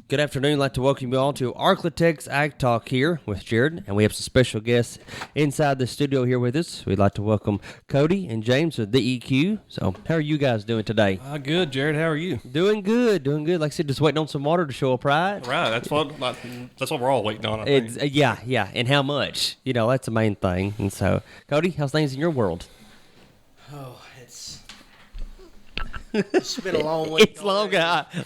Good afternoon. I'd like to welcome you all to ArkLaTex Ag Talk here with Jared, and we have some special guests inside the studio here with us. We'd like to welcome Cody and James of DEQ. So, how are you guys doing today? Good, Jared. How are you? Doing good. Like I said, just waiting on some water to show up, right? Right. That's what we're all waiting on. I think. Yeah. And how much? That's the main thing. And so, Cody, how's things in your world? Oh, it's been a long week. It's long,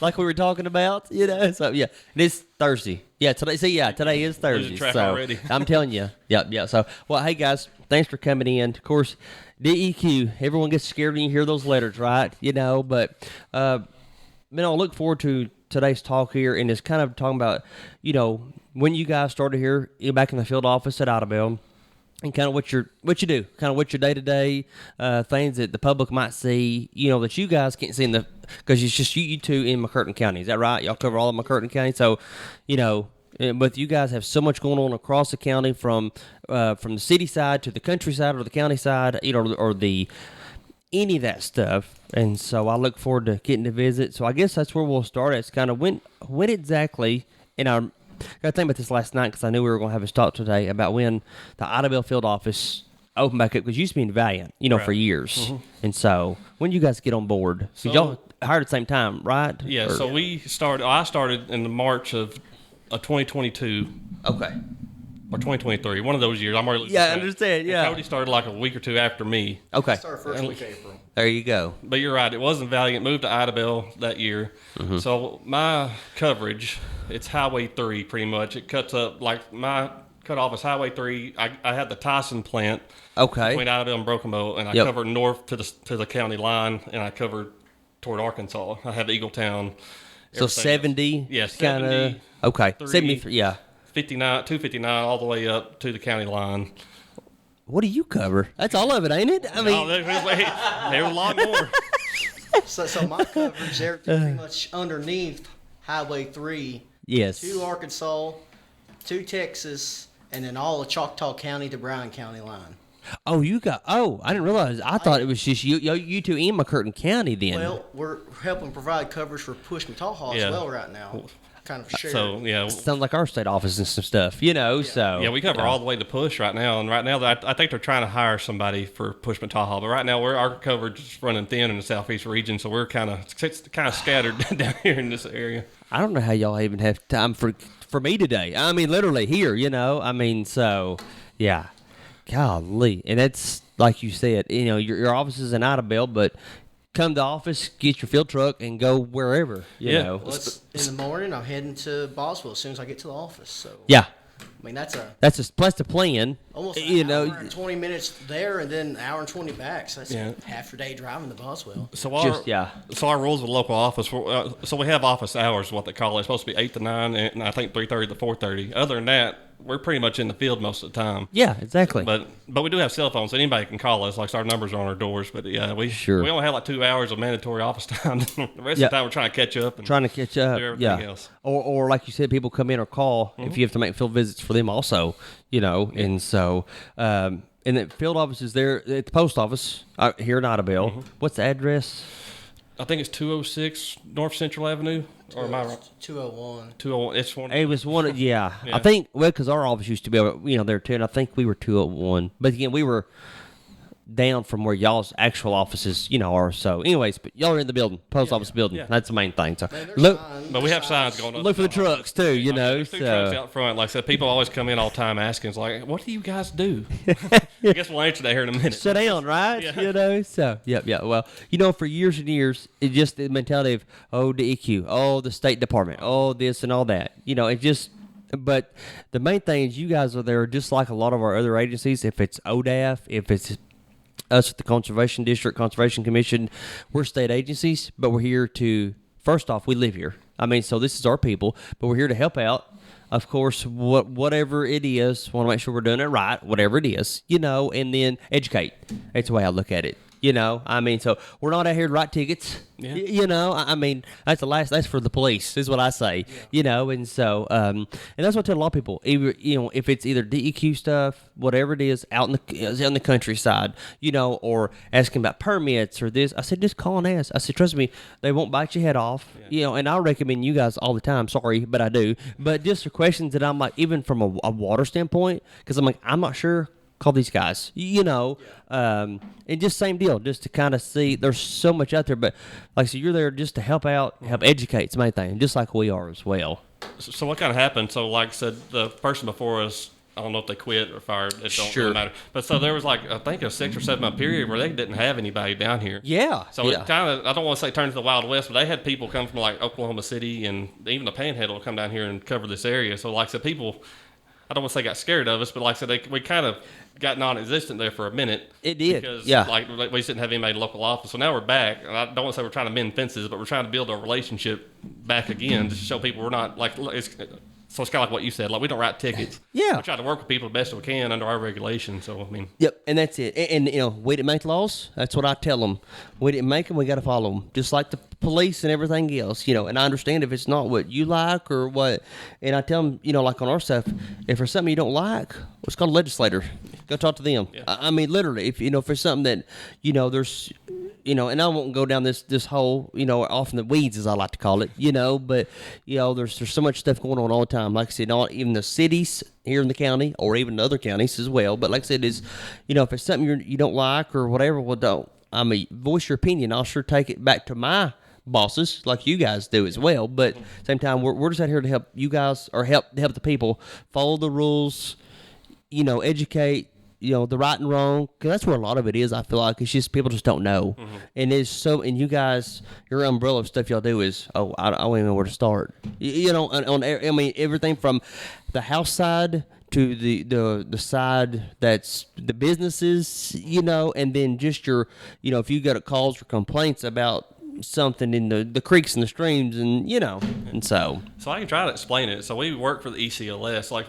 like we were talking about, So yeah, it's Thursday. Yeah, today. Today is Thursday. Track so already. I'm telling you. Yeah. So, well, hey guys, thanks for coming in. Of course, DEQ. Everyone gets scared when you hear those letters, right? But I look forward to today's talk here, and it's kind of talking about, when you guys started here, back in the field office at Idabel. And kind of what you do, kind of what your day-to-day things that the public might see, that you guys can't see because it's just you two in McCurtain County. Is that right? Y'all cover all of McCurtain County. So, but you guys have so much going on across the county from the city side to the countryside or the county side, or the any of that stuff. And so I look forward to getting to visit. So I guess that's where we'll start. It's kind of when exactly in our. I got to think about this last night because I knew we were going to have a talk today about when the Idabel field office opened back up, because it used to be in Valiant, right. for years. Mm-hmm. And so when you guys get on board, so, y'all hired at the same time, right? Yeah. So I started in the March of 2022. Okay. Or 2023, one of those years. I'm already. Yeah, I understand. Yeah. And Cody started like a week or two after me. Okay. I started first week of April. There you go. But you're right. It wasn't Valiant. Moved to Idabel that year. Mm-hmm. So my coverage, it's Highway 3 pretty much. It cuts up, like my cutoff is Highway 3. I had the Tyson plant. Okay. Between Idabel and Broken Bow, and I covered north to the county line, and I covered toward Arkansas. I have Eagletown. So 70. Yeah, 70. Okay. 73. Yeah. 259 all the way up to the county line. What do you cover? That's all of it, ain't it? I mean, there's a lot more. So my coverage, they're pretty much underneath Highway 3. Yes. To Arkansas, to Texas, and then all of Choctaw County to Bryan County line. Oh, I didn't realize. I thought it was just you two in McCurtain County then. Well, we're helping provide coverage for Push-Mataha as well right now. Kind of share. So yeah, sounds like our state office and some stuff, So yeah, we cover all the way to Push right now, and right now I think they're trying to hire somebody for Push-Mataha, but right now our coverage is running thin in the southeast region, so we're kind of scattered down here in this area. I don't know how y'all even have time for me today. I mean, literally here, I mean, so yeah, golly, and that's like you said, your office is in Idabel, but come to the office, get your field truck, and go wherever, you know. Well, in the morning, I'm heading to Boswell as soon as I get to the office. So yeah. I mean, that's plus the plan. Almost an hour and 20 minutes there, and then an hour and 20 back. So that's half your day driving to Boswell. So our rules with the local office, so we have office hours, what they call it. It's supposed to be 8 to 9, and I think 3:30 to 4:30. Other than that, we're pretty much in the field most of the time. Yeah, exactly. But we do have cell phones, so anybody can call us. Like, our numbers are on our doors. But yeah, we only have like 2 hours of mandatory office time. The rest of the time, we're trying to catch up. And do everything else. Or like you said, people come in or call if you have to make field visits for them also. And so and the field office is there at the post office here in Idabel. Mm-hmm. What's the address? I think it's 206 North Central Avenue. Or am I right? 201. 201. It's one. It was one. Yeah. I think because our office used to be there too, and I think we were 201. But again, we were down from where y'all's actual offices, are. So, anyways, but y'all are in the building, post office building. Yeah. That's the main thing. So, but we have signs going up. Look for the trucks too, There's two trucks out front. Like I said, people always come in all the time asking, "It's like, what do you guys do?" I guess we'll answer that here in a minute. Sit down, right? Yeah. So, yeah. Well, for years and years, it's just the mentality of DEQ, the State Department, this and all that. It just. But the main thing is, you guys are there just like a lot of our other agencies. If it's ODAF, if it's us at the Conservation District, Conservation Commission, we're state agencies, but we're here to, first off, we live here. I mean, so this is our people, but we're here to help out. Of course, whatever it is, want to make sure we're doing it right, whatever it is, and then educate. That's the way I look at it. You know, I mean, so we're not out here to write tickets. Yeah. You know, I mean, that's for the police, is what I say. Yeah. You know, and so, and that's what I tell a lot of people. Either, you know, if it's either DEQ stuff, whatever it is, out in the countryside, you know, or asking about permits or this, I said, just call and ask. I said, trust me, they won't bite your head off. Yeah. You know, and I recommend you guys all the time. Sorry, but I do. But just for questions that I'm like, even from a water standpoint, because I'm like, I'm not sure. Call these guys, you know, and just same deal, just to kind of see. There's so much out there, but like I said, you're there just to help out, help educate. It's the main thing, just like we are as well. So what kind of happened? So like I said, the person before us, I don't know if they quit or fired. It don't really matter. But so there was like, I think a 6 or 7 month period where they didn't have anybody down here. Yeah. So it kind of, I don't want to say turned to the Wild West, but they had people come from like Oklahoma City and even the Panhandle come down here and cover this area. So like I said, people, I don't want to say got scared of us, but like I said, we kind of got non-existent there for a minute. It did, because, yeah. Like we didn't have anybody in local office. So now we're back. And I don't want to say we're trying to mend fences, but we're trying to build a relationship back again to show people we're not like so it's kind of like what you said. Like we don't write tickets. Yeah, we try to work with people the best we can under our regulations. So I mean, yep, and that's it. And you know, we didn't make laws. That's what I tell them. We didn't make them. We got to follow them, just like the police and everything else. You know, and I understand if it's not what you like or what. And I tell them, you know, like on our stuff, if there's something you don't like, let's call a legislator. Go talk to them. Yeah. I mean, literally, if you know, if there's something that you know, there's. You know, and I won't go down this whole, you know, off in the weeds, as I like to call it, you know, but, you know, there's so much stuff going on all the time. Like I said, not even the cities here in the county or even other counties as well. But like I said, is, you know, if it's something you don't like or whatever, well, don't. I mean, voice your opinion. I'll sure take it back to my bosses like you guys do as well. But at the same time, we're just out here to help you guys or help the people follow the rules, you know, educate. You know, the right and wrong, because that's where a lot of it is, I feel like. It's just people just don't know. Mm-hmm. And it's so, and you guys, your umbrella of stuff y'all do is, I don't even know where to start. You know, I mean, everything from the house side to the side that's the businesses, you know, and then just your, you know, if you got calls or complaints about something in the creeks and the streams, and you know, and so I can try to explain it. So we work for the ECLS, like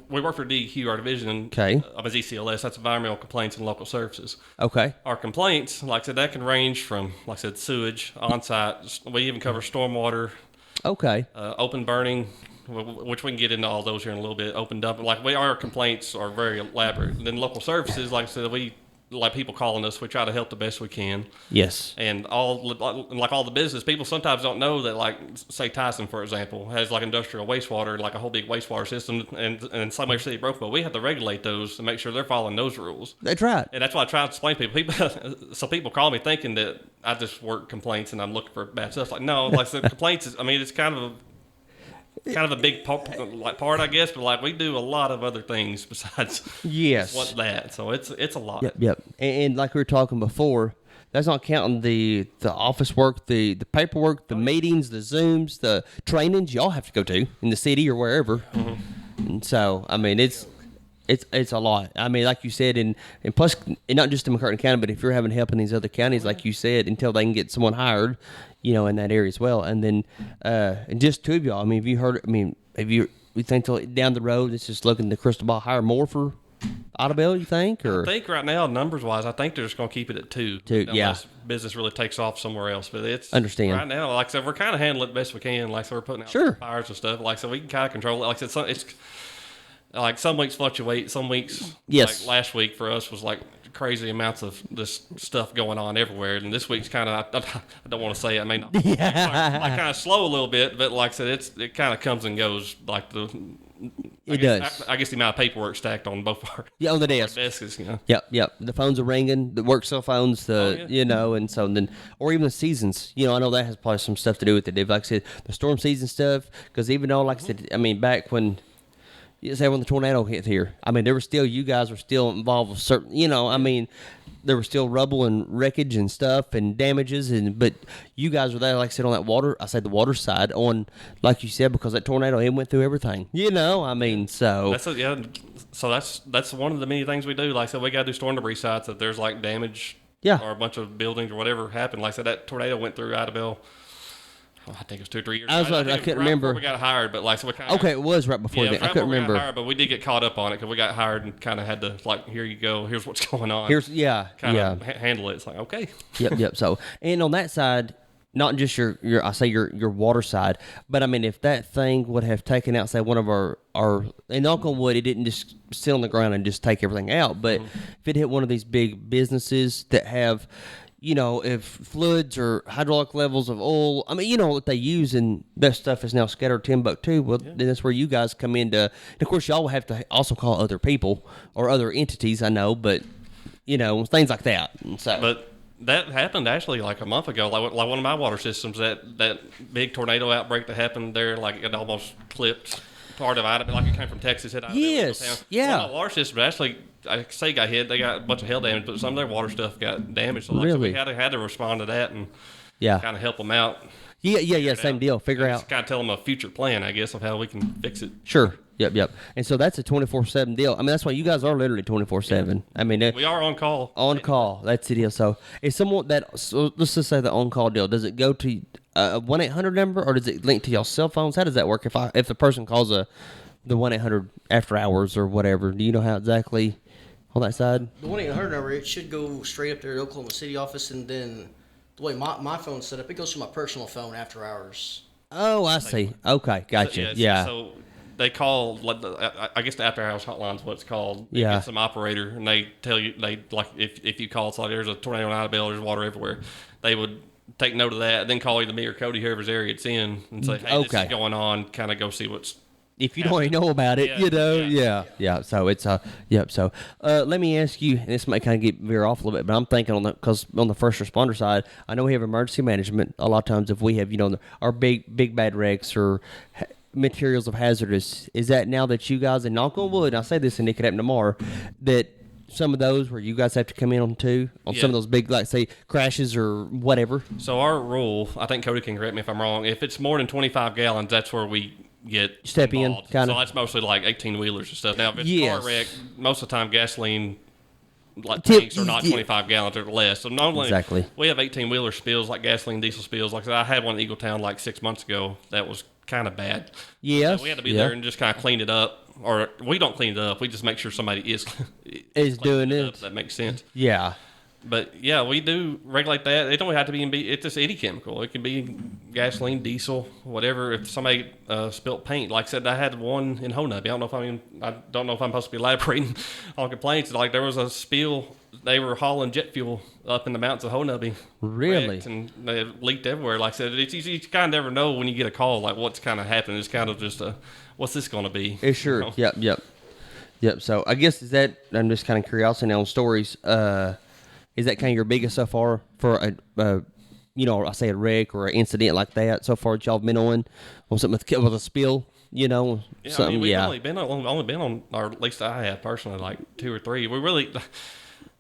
we work for DEQ, our division. Okay. Of ECLS, that's Environmental Complaints and Local Services. Okay. Our complaints, like I said, that can range from, like I said, sewage, on-site. We even cover stormwater. Okay. Open burning, which we can get into all those here in a little bit. Open dumping, our complaints are very elaborate. And then local services, like I said, like people calling us, we try to help the best we can. Yes. And all the business people sometimes don't know that, like say Tyson, for example, has like industrial wastewater, like a whole big wastewater system, and some city broke, but we have to regulate those to make sure they're following those rules. That's right. And that's why I try to explain to people. So people call me thinking that I just work complaints and I'm looking for bad stuff. Like no, like the complaints is, I mean, it's kind of a big part, I guess, but like we do a lot of other things besides what that. So it's a lot. Yep. And like we were talking before, that's not counting the office work, the paperwork, the meetings, the Zooms, the trainings y'all have to go to in the city or wherever. Mm-hmm. And so I mean it's a lot. I mean, like you said, and plus, and not just in McCartney County, but if you're having help in these other counties, like you said, until they can get someone hired, you know, in that area as well. And then, and just two of y'all, I mean, have you heard, I mean, we think down the road, it's just looking the crystal ball, hire more for Idabel, you think? Or I think right now, numbers-wise, I think they're just going to keep it at two. Unless business really takes off somewhere else. But it's understand right now, like I said, we're kind of handling it best we can. Like I said, we're putting out fires and stuff. Like so, we can kind of control it. Like I said, it's like some weeks fluctuate. Some weeks, like last week for us was like crazy amounts of this stuff going on everywhere. And this week's kind of, I don't want to say it, I mean, like kind of slow a little bit, but like I said, it kind of comes and goes. Like I guess the amount of paperwork stacked on both our on the desks, you know. Yep. The phones are ringing. The work cell phones. You know, and so then, or even the seasons. You know, I know that has probably some stuff to do with it. Like I said, the storm season stuff. Because even though, like I said, I mean, back when. Say when the tornado hit here, I mean, you guys were still involved with certain, you know, I mean, there was still rubble and wreckage and stuff and damages, but you guys were there, like I said, on that water, I said the water side on, like you said, because that tornado, it went through everything, you know, I mean, so. That's one of the many things we do. Like I said, we got to do storm debris sites if there's like damage or a bunch of buildings or whatever happened. Like I said, that tornado went through Idabel. I think it was 2 or 3 years. I think it was couldn't right remember. before we got hired, but like so we kind of Okay, it was right before that. right I couldn't before we got remember. hired, but we did get caught up on it because we got hired and kind of had to like, here you go, here's what's going on. Kind of handle it. It's like okay. Yep. So, and on that side, not just your water side, but I mean, if that thing would have taken out, say, one of our and knock on wood, it didn't just sit on the ground and just take everything out, but if it hit one of these big businesses that have, if fluids or hydraulic levels of oil, I mean, what they use, and that stuff is now scattered Timbuktu. Well, then that's where you guys come in to, and of course, y'all have to also call other people or other entities, I know, but, things like that. And so, but that happened actually like a month ago, like one of my water systems, that big tornado outbreak that happened there, like it almost clipped part of it, like it came from Texas. Yes, yeah. One of my water systems actually, I say got hit. They got a bunch of hail damage, but some of their water stuff got damaged. So really? we had to respond to that and kind of help them out. Yeah, same deal. Figure out. Kind of tell them a future plan, I guess, of how we can fix it. Sure. Yep. And so that's a 24/7 deal. I mean, that's why you guys are literally 24/7. I mean, we are on call. On call. That's the deal. So if someone let's just say the on call deal, does it go to a 1-800 number, or does it link to your cell phones? How does that work? If the person calls the 1-800 after hours or whatever, do you know how exactly on that side? The 1-800 number, it should go straight up there to the Oklahoma City office, and then the way my phone's set up, it goes to my personal phone after hours. Oh, I see. Okay, gotcha. Yeah. So they call, I guess the after hours hotline is what it's called. They get some operator, and they tell you, if you call, it's like there's a tornado in Idabel, there's water everywhere. They would take note of that, then call either me or Cody, whoever's area it's in, and say, hey, this is going on, kind of go see what's if you don't already know about it, Yeah. So it's So let me ask you, and this might kind of veer off a little bit, but I'm thinking because on the first responder side, I know we have emergency management. A lot of times, if we have our big bad wrecks or materials of hazardous, is that now that you guys, and knock on wood, and I say this and it could happen tomorrow, that some of those where you guys have to come in on some of those big, like say crashes or whatever. So our rule, I think Cody can correct me if I'm wrong. If it's more than 25 gallons, that's where we get step involved. in, kind of. So that's mostly like 18 wheelers and stuff. Now if it's a car wreck, most of the time gasoline tanks are not 25 gallons or less. So normally we have 18 wheeler spills, like gasoline, diesel spills. Like I said, I had one in Eagletown like 6 months ago that was kind of bad. Yes. So we had to be there and just kind of clean it up. Or we don't clean it up. We just make sure somebody is doing it. Up, if that makes sense. Yeah. But yeah, we do regulate that. It don't have to be it's just any chemical. It can be gasoline, diesel, whatever. If somebody spilt paint, like I said, I had one in Honubby. I don't know if I'm supposed to be elaborating on complaints. Like there was a spill. They were hauling jet fuel up in the mountains of Honubby. Really? And they leaked everywhere. Like I said, you kind of never know when you get a call, like what's kind of happening. It's kind of just what's this going to be? Sure. Yep. So I guess I'm just kind of curiosity now on stories. Is that kind of your biggest so far for I say a wreck or an incident like that so far that y'all have been on something with a spill? We've only been on, or at least I have personally, like 2 or 3. We really.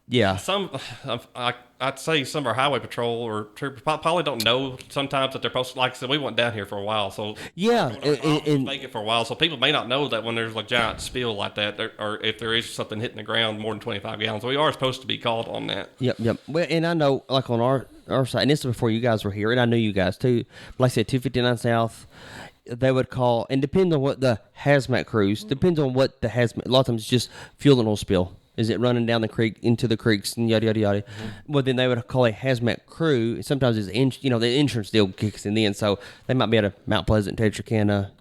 Yeah. I'd say some of our highway patrol or troopers probably don't know sometimes that they're supposed to, like I said, we went down here for a while. So and make it for a while. So people may not know that when there's a giant spill like that, or if there is something hitting the ground more than 25 gallons, we are supposed to be called on that. Yep. Well, and I know, like on our side, and this is before you guys were here, and I knew you guys too. Like I said, 259 South, they would call, and depends on what the hazmat crews, depends on what the hazmat, a lot of times it's just fuel and oil spill. Is it running down the creek into the creeks and yada yada yada? Mm-hmm. Well, then they would call a hazmat crew. Sometimes it's the insurance deal kicks in then, so they might be at a Mount Pleasant, Texarkana.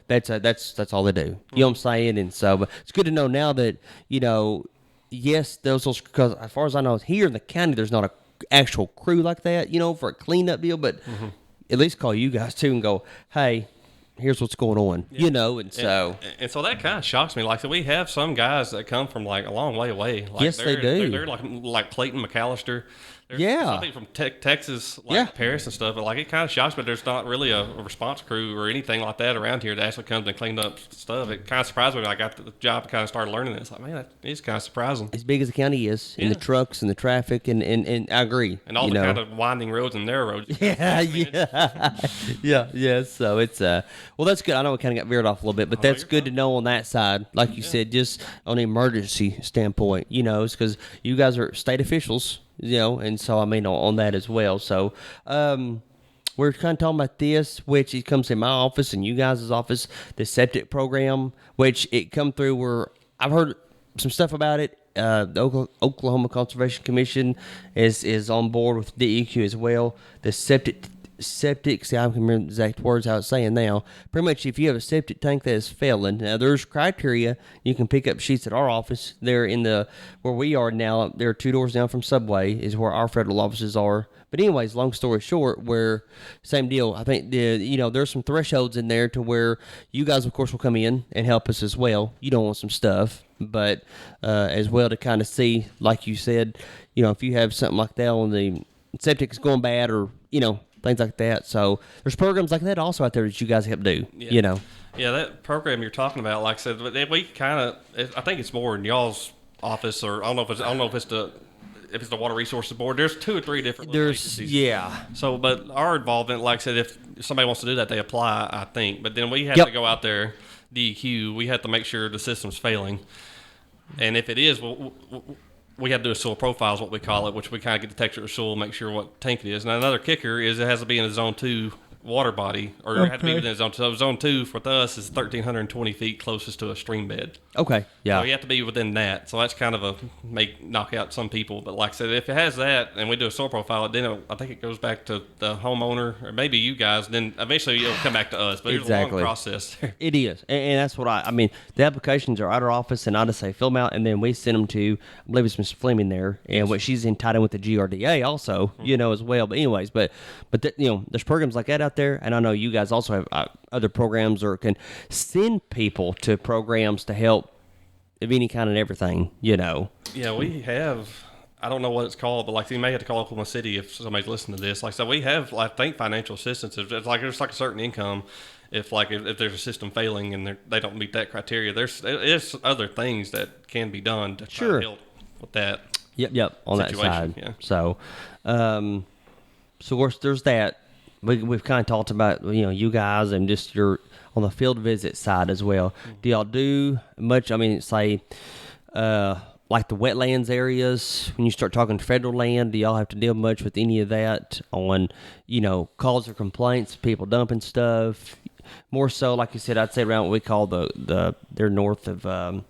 That's all they do. Mm-hmm. You know what I'm saying? And so, but it's good to know now that yes, those because as far as I know, here in the county, there's not a actual crew like that. For a cleanup deal, but at least call you guys too and go, hey, here's what's going on, and so that kind of shocks me. Like, so we have some guys that come from like a long way away. Like, yes, they do. They're like Clayton McAllister. There's something from Texas, like Paris and stuff. But like, it kind of shocks me. There's not really a response crew or anything like that around here that actually comes and cleans up stuff. It kind of surprised me when I got the job and kind of started learning this. Like, man, that is kind of surprising. As big as the county is, in the trucks and the traffic, and I agree. And all the kind of winding roads and narrow roads. Yeah. So it's well, that's good. I know we kind of got veered off a little bit, but that's good to know on that side. Like you said, just on an emergency standpoint, it's because you guys are state officials. And so I mean on that as well. So, well, we're kind of talking about this, which it comes in my office and you guys' office, the septic program, which it come through where I've heard some stuff about it. The Oklahoma Conservation Commission is on board with DEQ as well. The septic. See, I can't remember the exact words I was saying now. Pretty much, if you have a septic tank that is failing, now there's criteria. You can pick up sheets at our office. They're in where we are now. They're 2 doors down from Subway is where our federal offices are. But anyways, long story short, where same deal. I think there's some thresholds in there to where you guys, of course, will come in and help us as well. You don't want some stuff, but as well to kind of see, like you said, if you have something like that on the septic is going bad, or things like that. So there's programs like that also out there that you guys help do. Yeah, that program you're talking about, like I said, we kind of, I think it's more in y'all's office, or I don't know if it's the Water Resources Board. There's 2 or 3 different agencies. Yeah. So, but our involvement, like I said, if somebody wants to do that, they apply, I think. But then we have to go out there, DEQ. We have to make sure the system's failing, and if it is, we have to do a soil profile is what we call it, which we kind of get the texture of the soil, make sure what tank it is. Now, another kicker is it has to be in a Zone 2 water body, or it has to be within Zone 2. So Zone 2 for us is 1,320 feet closest to a stream bed. Okay, yeah. So you have to be within that. So that's kind of knock out some people. But like I said, if it has that and we do a soil profile, then I think it goes back to the homeowner or maybe you guys. Then eventually it'll come back to us. But it's a long process. It is. And that's what I mean, the applications are at our office, and I just say fill them out, and then we send them to, I believe it's Ms. Fleming there, and what she's entitled with the GRDA also, as well. But anyways, but there's programs like that out there, and I know you guys also have other programs or can send people to programs to help of any kind and everything, Yeah, we have. I don't know what it's called, but like you may have to call Oklahoma City if somebody's listening to this. Like I said, we have, I think, financial assistance. It's like there's like a certain income. If there's a system failing and they don't meet that criteria, there's other things that can be done to try to help with that. Yep. On situation. That side. Yeah. So, of course, there's that. We've kind of talked about you guys and just your on the field visit side as well. Do y'all do much? I mean, say like the wetlands areas, when you start talking federal land, do y'all have to deal much with any of that on calls or complaints, people dumping stuff? More so, like you said, I'd say around what we call they're north of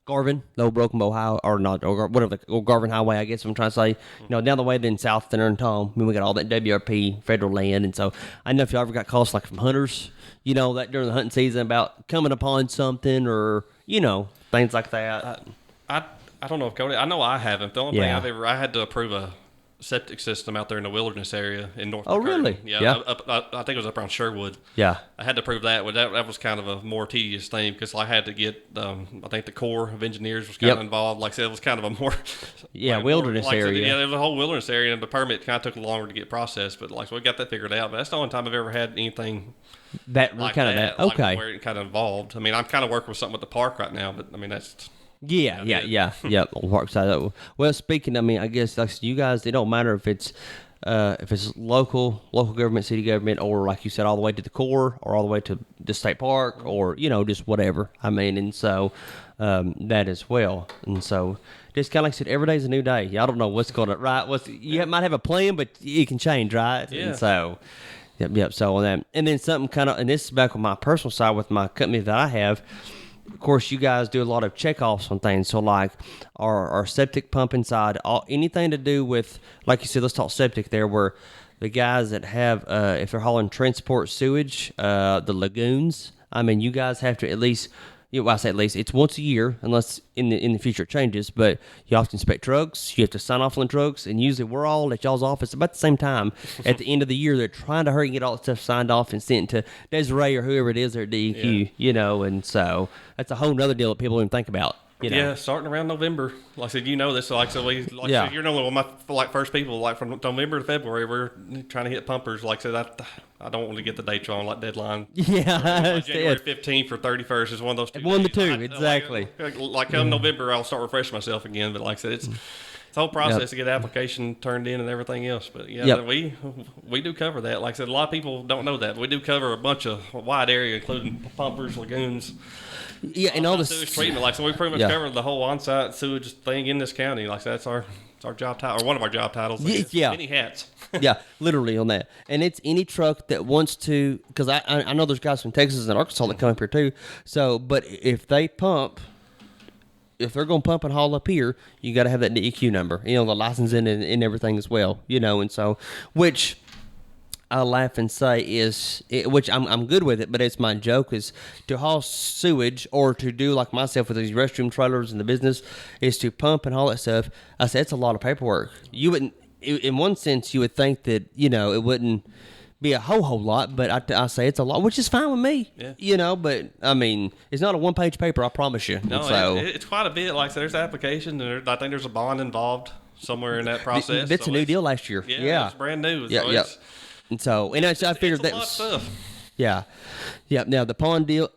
Garvin, the old Broken Bow Highway, or not, or whatever, the old Garvin Highway, I guess I'm trying to say. Down the way, then south there in Tom, I mean, we got all that WRP federal land, and so I don't know if y'all ever got calls like from hunters, that during the hunting season about coming upon something or, things like that. I don't know if Cody, I know I haven't. The only thing I had to approve a septic system out there in the wilderness area in North Oh, McCurtain. really? Yeah. I think it was up around Sherwood. Yeah. I had to prove that. But that was kind of a more tedious thing because I had to get, I think the Corps of Engineers was kind of involved. Like I said, it was kind of a more... wilderness area. There was a whole wilderness area, and the permit kind of took longer to get processed. But so we got that figured out. But that's the only time I've ever had anything like that. Okay. Like where it kind of involved. I mean, I'm kind of working with something with the park right now, but I mean, that's... Yeah. On the park side. Well, speaking, I mean, I guess like you guys, it don't matter if it's local government, city government, or like you said, all the way to the Corps, or all the way to the state park, or just whatever. I mean, and so that as well. And so just kind of like I said, every day's a new day. Y'all don't know what's going to you might have a plan, but it can change, right? Yeah. And so. Yep. So on that, and then something kind of, and this is back on my personal side with my company that I have. Of course, you guys do a lot of checkoffs on things. So, like our septic pump inside, anything to do with, like you said, let's talk septic there, where the guys that have, if they're hauling transport sewage, the lagoons, I mean, you guys have to at least, I say at least, it's once a year, unless in the future it changes, but you have to inspect trucks, you have to sign off on the trucks, and usually we're all at y'all's office about the same time. At the end of the year, they're trying to hurry and get all the stuff signed off and sent to Desiree or whoever it is there at DEQ, and so that's a whole nother deal that people don't even think about. Yeah, starting around November. Like I said, this. So, so you're normally one of my first people. Like from November to February, we're trying to hit pumpers. Like I said, I don't want to get the dates wrong, like deadline. Yeah, January 15th or 31st is one of those two. One of the two, exactly. Like come November, I'll start refreshing myself again. But like I said, it's a whole process to get the application turned in and everything else. But we do cover that. Like I said, a lot of people don't know that. We do cover a wide area, including pumpers, lagoons. Yeah, and all the sewage treatment. Like so, we pretty much cover the whole on-site sewage thing in this county. Like that's our It's our job title, or one of our job titles. I guess. Yeah. Many hats. Yeah, literally on that. And it's any truck that wants to, because I know there's guys from Texas and Arkansas that come up here too. So, but if they pump, if they're going to pump and haul up here, you got to have that DEQ number, the licensing and everything as well, and so, which I laugh and say which I'm good with it, but it's my joke is to haul sewage or to do like myself with these restroom trailers in the business is to pump and haul that stuff. I said, it's a lot of paperwork. You wouldn't, in one sense, you would think that, it wouldn't be a whole lot, but I say it's a lot, which is fine with me, but I mean, it's not a one-page paper, I promise you. No, so, it's quite a bit. Like, so there's application, and I think there's a bond involved somewhere in that process. That's a new deal last year. Yeah. It's brand new. Yeah, so yeah. And so, and I figured that was stuff. Yeah. Now the bond deal,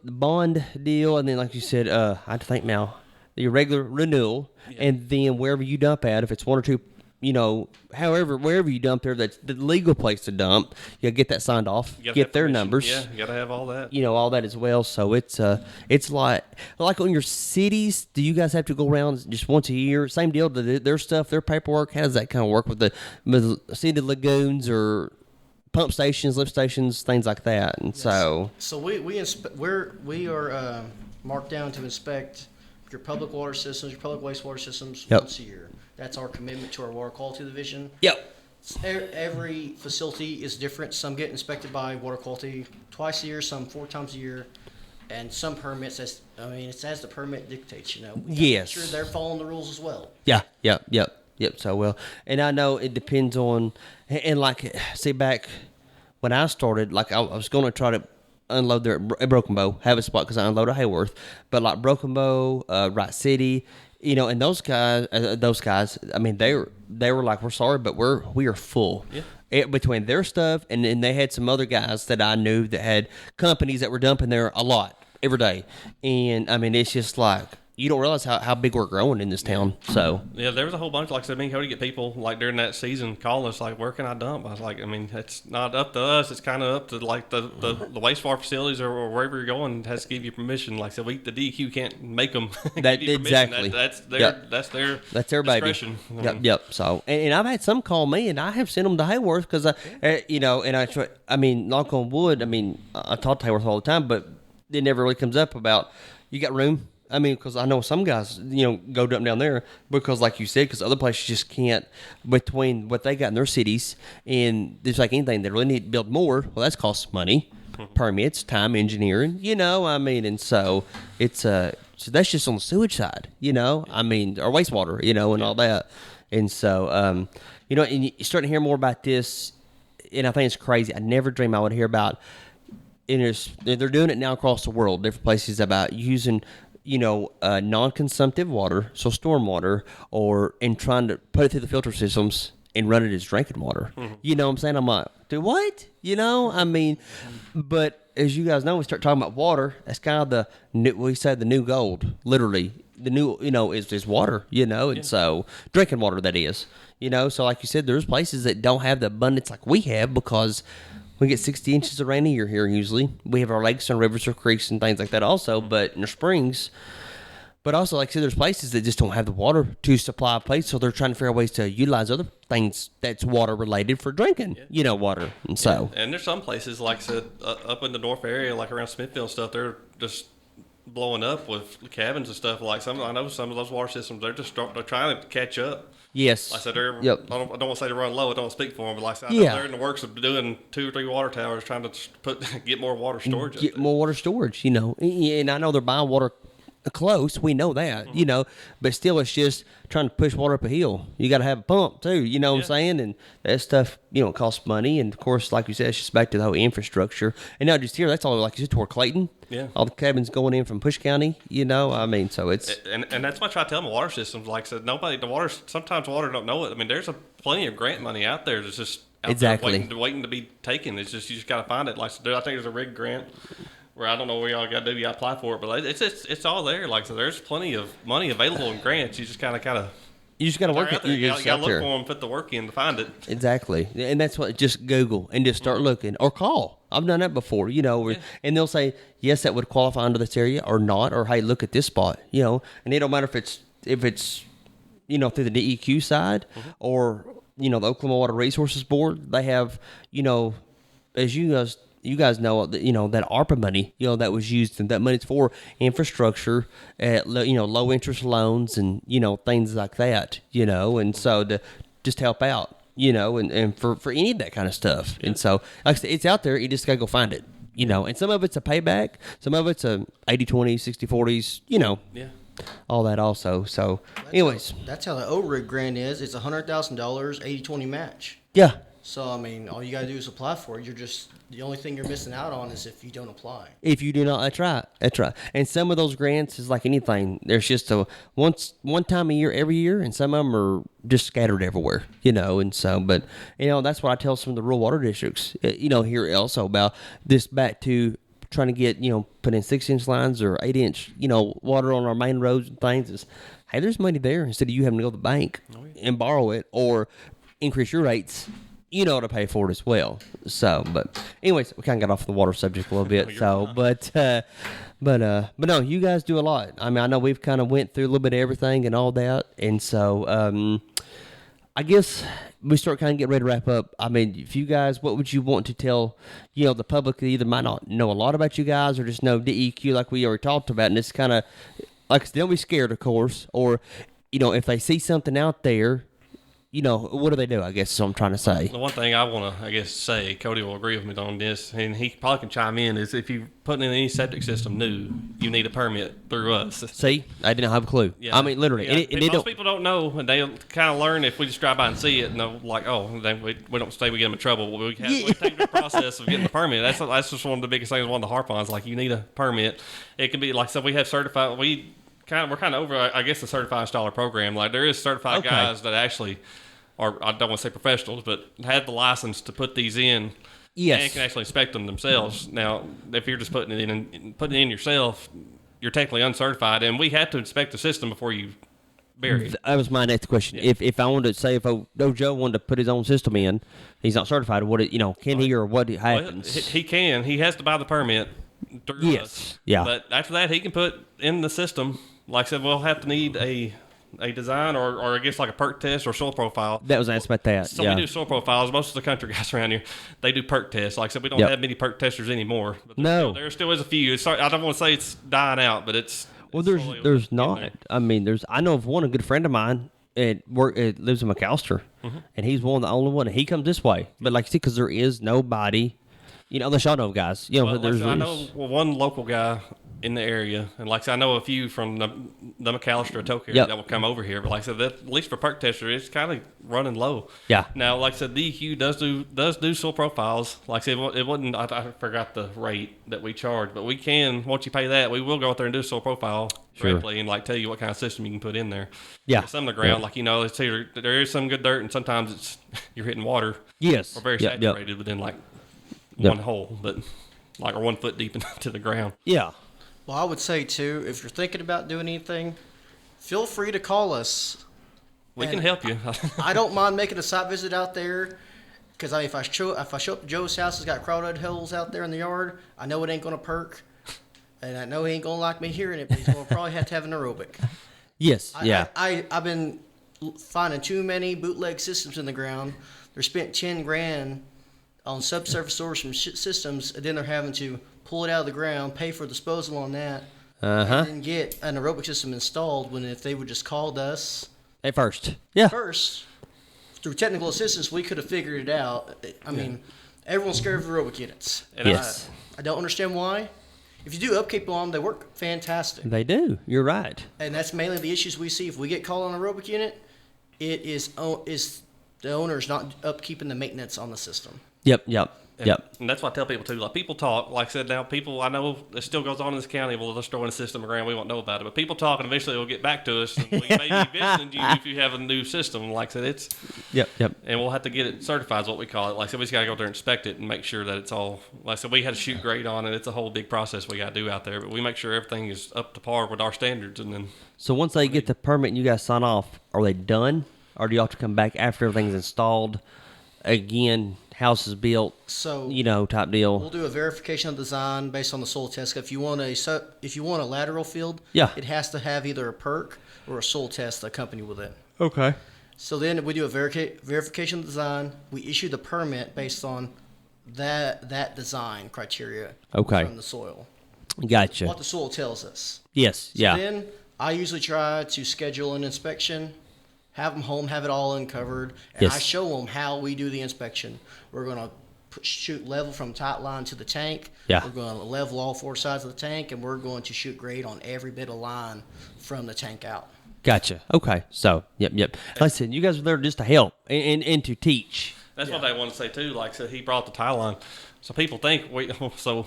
and then like you said, I have to think now, your regular renewal, and then wherever you dump at, if it's one or two, wherever you dump there, that's the legal place to dump. You gotta get that signed off, get their numbers. Yeah, you gotta have all that. All that as well. So it's like on your cities. Do you guys have to go around just once a year? Same deal. Their stuff, their paperwork. How does that kind of work with the city lagoons or pump stations, lift stations, things like that? And so we are marked down to inspect your public water systems, your public wastewater systems Yep. once a year. That's our commitment to our water quality division. Yep. Every facility is different. Some get inspected by water quality twice a year, some 4 times a year, and some permits. It's as the permit dictates. Yes. Sure, they're following the rules as well. Yeah. Yep. So well, and I know it depends on, and like, see, back when I started, like I was going to try to unload there at Broken Bow, have a spot because I unload at Hayworth, but like Broken Bow, Wright City. And those guys, I mean, they were like, we're sorry, but we are full. Yeah. Between their stuff and they had some other guys that I knew that had companies that were dumping there a lot every day. And I mean, it's just like, you don't realize how big we're growing in this town. So yeah, there was a whole bunch. Like I said, me and Cody get people like during that season calling us like, "Where can I dump?" I was like, it's not up to us. It's kind of up to like the wastewater facilities or wherever you're going has to give you permission. Like I said, the DEQ can't make them. That exactly. That's their that's their baby. Yep. So and I've had some call me and I have sent them to Hayworth because I mean, knock on wood. I mean, I talk to Hayworth all the time, but it never really comes up about you got room. I mean, because I know some guys, go dump down there because, like you said, because other places just can't, between what they got in their cities and just like anything, they really need to build more. Well, that's costs money, permits, time, engineering, I mean, and so it's, so that's just on the sewage side, I mean, or wastewater, and all that. And so, and you're starting to hear more about this, and I think it's crazy. I never dreamed I would hear about, and they're doing it now across the world, different places about using non-consumptive water, so stormwater, and trying to put it through the filter systems and run it as drinking water. Mm-hmm. You know what I'm saying? I'm like, do what? I mean, but as you guys know, we start talking about water, that's kind of the new gold, literally. The new, is water, and so drinking water, that is. So like you said, there's places that don't have the abundance like we have because we get 60 inches of rain a year here usually. We have our lakes and rivers or creeks and things like that also, but in the springs. But also, like I said, there's places that just don't have the water to supply a place, so they're trying to figure out ways to utilize other things that's water-related for drinking, water. And so, and there's some places, like I said, up in the north area, like around Smithfield and stuff, they're just blowing up with cabins and stuff. Like I know some of those water systems, they're trying to catch up. Yes. Like I said, I don't want to say they run low. I don't speak for them, but like I said, they're in the works of doing 2 or 3 water towers, trying to get more water storage. Get more water storage, and I know they're buying water close. We know that, but still, it's just trying to push water up a hill. You got to have a pump too. You know what I'm saying? And that stuff, it costs money. And of course, like you said, it's just back to the whole infrastructure. And not just here. That's all, like you said, toward Clayton. Yeah. All the cabins going in from Push County. I mean, so it's and that's what I try to tell them. Water systems, like I said, sometimes water don't know it. I mean, there's plenty of grant money out there that's just out there waiting to be taken. It's just you just got to find it. Like I think there's a rig grant. Where I don't know what y'all got to do, you got to apply for it, but it's all there. Like so, there's plenty of money available in grants. You just kind of you just got to work it. You got to look for them, put the work in to find it. Exactly, and that's what. Just Google and just start looking or call. I've done that before, and they'll say yes, that would qualify under this area or not, or hey, look at this spot, and it don't matter if it's through the DEQ side or, the Oklahoma Water Resources Board, they have, as you guys know, that ARPA money, that was used, and that money's for infrastructure at, low interest loans and, things like that, and so to just help out, and for any of that kind of stuff. And so, like I said, it's out there. You just got to go find it, and some of it's a payback. Some of it's a 80-20, 60-40s, Yeah. all that also. So, anyways. That's how the O-Rig grant is. It's $100,000, 80-20 match. Yeah. So, I mean, all you got to do is apply for it. The only thing you're missing out on is if you don't apply. If you do not, that's right. That's right. And some of those grants is like anything. There's just one time a year, every year, and some of them are just scattered everywhere, and so, but, that's what I tell some of the rural water districts, here also about this back to trying to get, put in 6-inch lines or 8-inch, water on our main roads and things is, hey, there's money there instead of you having to go to the bank and borrow it or increase your rates. To pay for it as well. So, but anyways, we kind of got off the water subject a little bit. So, but no, you guys do a lot. I mean, I know we've kind of went through a little bit of everything and all that, and so I guess we start kind of getting ready to wrap up. I mean, if you guys, what would you want to tell, the public that either might not know a lot about you guys or just know DEQ like we already talked about, and it's kind of like don't be scared, of course, or if they see something out there. What do they do? I guess is what I'm trying to say. The one thing I want to, say, Cody will agree with me on this, and he probably can chime in, is if you're putting in any septic system new, you need a permit through us. See, I didn't have a clue. Yeah. I mean, literally. Yeah. Most people don't know, and they kind of learn if we just drive by and see it, and they're like, oh, then we don't say we get them in trouble. We take the process of getting the permit. That's just one of the biggest things, one of the harp on is like you need a permit. It can be, like I said, we have certified, we're kind of over, I guess, the certified installer program. Like there is certified guys that actually, or I don't want to say professionals, but have the license to put these in. Yes. And can actually inspect them themselves. Now, if you're just putting it in yourself, you're technically uncertified, and we have to inspect the system before you bury it. That was my next question. Yeah. If I wanted to say if Joe wanted to put his own system in, he's not certified. Can he or what happens? Well, he can. He has to buy the permit through us. Yeah. But after that, he can put in the system. Like I said, we'll have to need a design or I guess like a perk test or soil profile. That was asked about that. So we do soil profiles. Most of the country guys around here, they do perk tests. Like I said, we don't have many perk testers anymore. But there still is a few. I don't want to say it's dying out, but it's. Well, there's not. I mean, I know of one, a good friend of mine lives in McAllister, and he's one of the only one. And he comes this way, but like you see, because there is nobody, unless y'all know guys. I know one local guy in the area, and like I said, I know a few from the McAllister Atoka area that will come over here. But like I said, at least for perk tester, it's kind of running low. Yeah. Now, like I said, DEQ does do soil profiles. Like I said, it wouldn't. I forgot the rate that we charge, but we can, once you pay that, we will go out there and do a soil profile directly and like tell you what kind of system you can put in there. Yeah. Some of the ground, it's either there is some good dirt, and sometimes it's you're hitting water. Yes. Or very saturated within like one hole, but or 1 foot deep into the ground. Yeah. Well, I would say, too, if you're thinking about doing anything, feel free to call us. We can help you. I don't mind making a site visit out there because, if I show up at Joe's house, it's got crawdad holes out there in the yard, I know it ain't going to perk, and I know he ain't going to like me hearing it, but he's going to probably have to have an aerobic. Yes, I've been finding too many bootleg systems in the ground. They're spent $10,000 on subsurface source from systems, and then they're having to pull it out of the ground, pay for disposal on that, and then get an aerobic system installed when if they would just called us at first. Through technical assistance, we could have figured it out. I mean, everyone's scared of aerobic units. And yes. I don't understand why. If you do upkeep on them, they work fantastic. They do. You're right. And that's mainly the issues we see. If we get called on an aerobic unit, it is the owner's not upkeeping the maintenance on the system. Yep. And that's what I tell people too. Like people talk, like I said, now people, I know it still goes on in this county. Well, let's throw in a system around. We won't know about it. But people talk, and eventually they'll get back to us. And we may be visiting you if you have a new system. Like I said, it's. Yep. And we'll have to get it certified, is what we call it. Like I said, we just got to go there and inspect it and make sure that it's all. Like I said, we had to shoot grade on it. It's a whole big process we got to do out there. But we make sure everything is up to par with our standards. And then. So once they get the permit and you guys sign off, are they done? Or do you have to come back after everything's installed? Again, house is built, type deal. We'll do a verification of design based on the soil test. If you want a lateral field, it has to have either a perk or a soil test accompanied with it. Okay. So then we do a verification of design. We issue the permit based on that design criteria Okay. from the soil. Gotcha. What the soil tells us. Yes. So Yeah. then I usually try to schedule an inspection, have them home, have it all uncovered, and Yes. I show them how we do the inspection. We're going to shoot level from tight line to the tank. Yeah. We're going to level all 4 sides of the tank, and we're going to shoot grade on every bit of line from the tank out. Gotcha. Okay. So, yep. Like I said, you guys are there just to help and to teach. That's what they want to say too. Like I said, he brought the tie line, so people think so.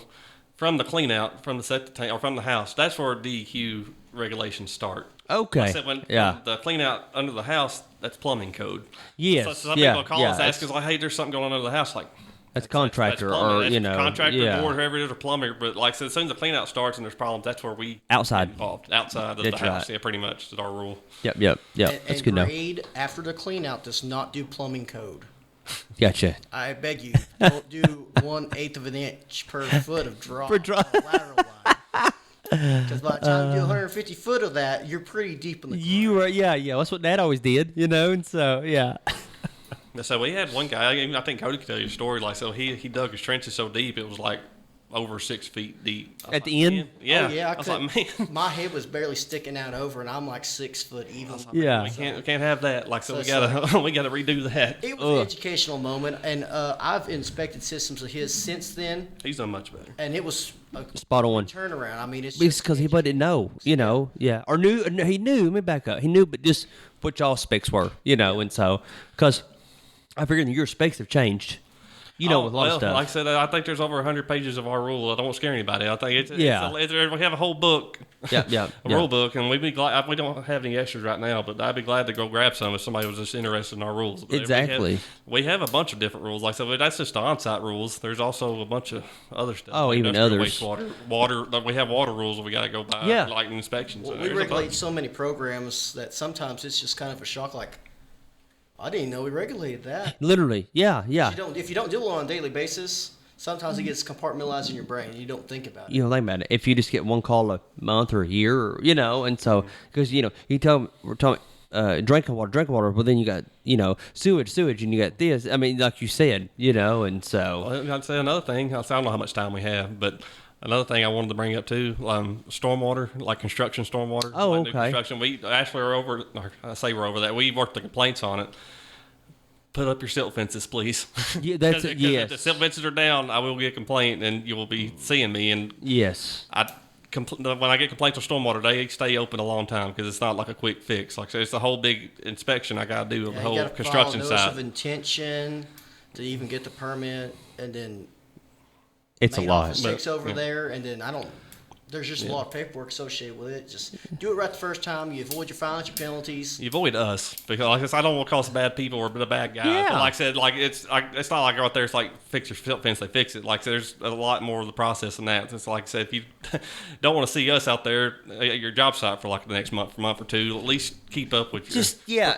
From the clean out, from the septic tank, or from the house, that's where DEQ regulations start. Okay. I said when the clean out under the house, that's plumbing code. Yes. So some people call us ask us like, "Hey, there's something going on under the house." Like that's contractor that's or that's contractor, board, whoever it is, or plumber. But like I said, as soon as the clean out starts and there's problems, that's where we outside get involved outside of that's the house. Right. Yeah, pretty much is our rule. Yep. And That's good to know. grade after the clean out does not do plumbing code. Gotcha. I beg you, don't do 1/8 of an inch per foot of drop on the lateral line. Because by the time you do 150 foot of that, you're pretty deep in the ground. You were, yeah. That's what Dad always did, and so, yeah. So we had one guy. I think Cody could tell you a story. Like so, he dug his trenches so deep it was like over 6 feet deep. At the end? Man. Yeah. Oh, yeah, I was like, man. My head was barely sticking out over, and I'm like 6 foot even. Yeah. We can't have that. Like so, we So gotta redo that. It was an educational moment, and I've inspected systems of his since then, He's done much better. and it was a Spot on. turnaround. I mean, it's It's because he didn't know, yeah. Or knew, he knew, let me back up. He knew, but just what y'all specs were, and so, because I figured your specs have changed, with a lot of stuff. Like I said, I think there's over 100 pages of our rule. I don't want to scare anybody. I think we have a whole book. Yeah. A rule book, and we'd be glad. We don't have any extras right now, but I'd be glad to go grab some if somebody was just interested in our rules. But Exactly. We have a bunch of different rules. Like I said, that's just the on-site rules. There's also a bunch of other stuff. Oh, like even industrial others. Water. We have water rules that we got to go by. Yeah. Like inspections. Well, So we there's a regulate bunch. so many programs that sometimes it's just kind of a shock. Like, I didn't know we regulated that. Literally, yeah. If you don't deal with it on a daily basis, sometimes it gets compartmentalized in your brain. You don't think about it. Think about it. If you just get one call a month or a year, and so, because, you tell them, we're talking drinking water, but then you got, sewage, and you got this. I mean, like you said, and so. Well, I'd say another thing. I don't know how much time we have, but another thing I wanted to bring up too, stormwater, like construction stormwater. Oh, like new okay. Construction. We actually are over. Or I say we're over that. We worked the complaints on it. Put up your silt fences, please. Yeah, that's it. Yes. If the silt fences are down, I will get a complaint, and you will be seeing me. And Yes. when I get complaints on stormwater, they stay open a long time because it's not like a quick fix. Like so it's a whole big inspection I got to do of the You whole gotta construction file notice site. of intention to even get the permit, and then It's a main lot. office takes over yeah. there, and then there's just a lot of paperwork associated with it. Just do it right the first time. You avoid your fines, your penalties. You avoid us because, like I said, I don't want to call us bad people or the bad guys. Yeah. But like I said, it's not like out there. It's like fix your silt fence, they fix it. Like there's a lot more of the process than that. It's like I said, if you don't want to see us out there at your job site for like the next month or two, at least keep up with your. Yeah.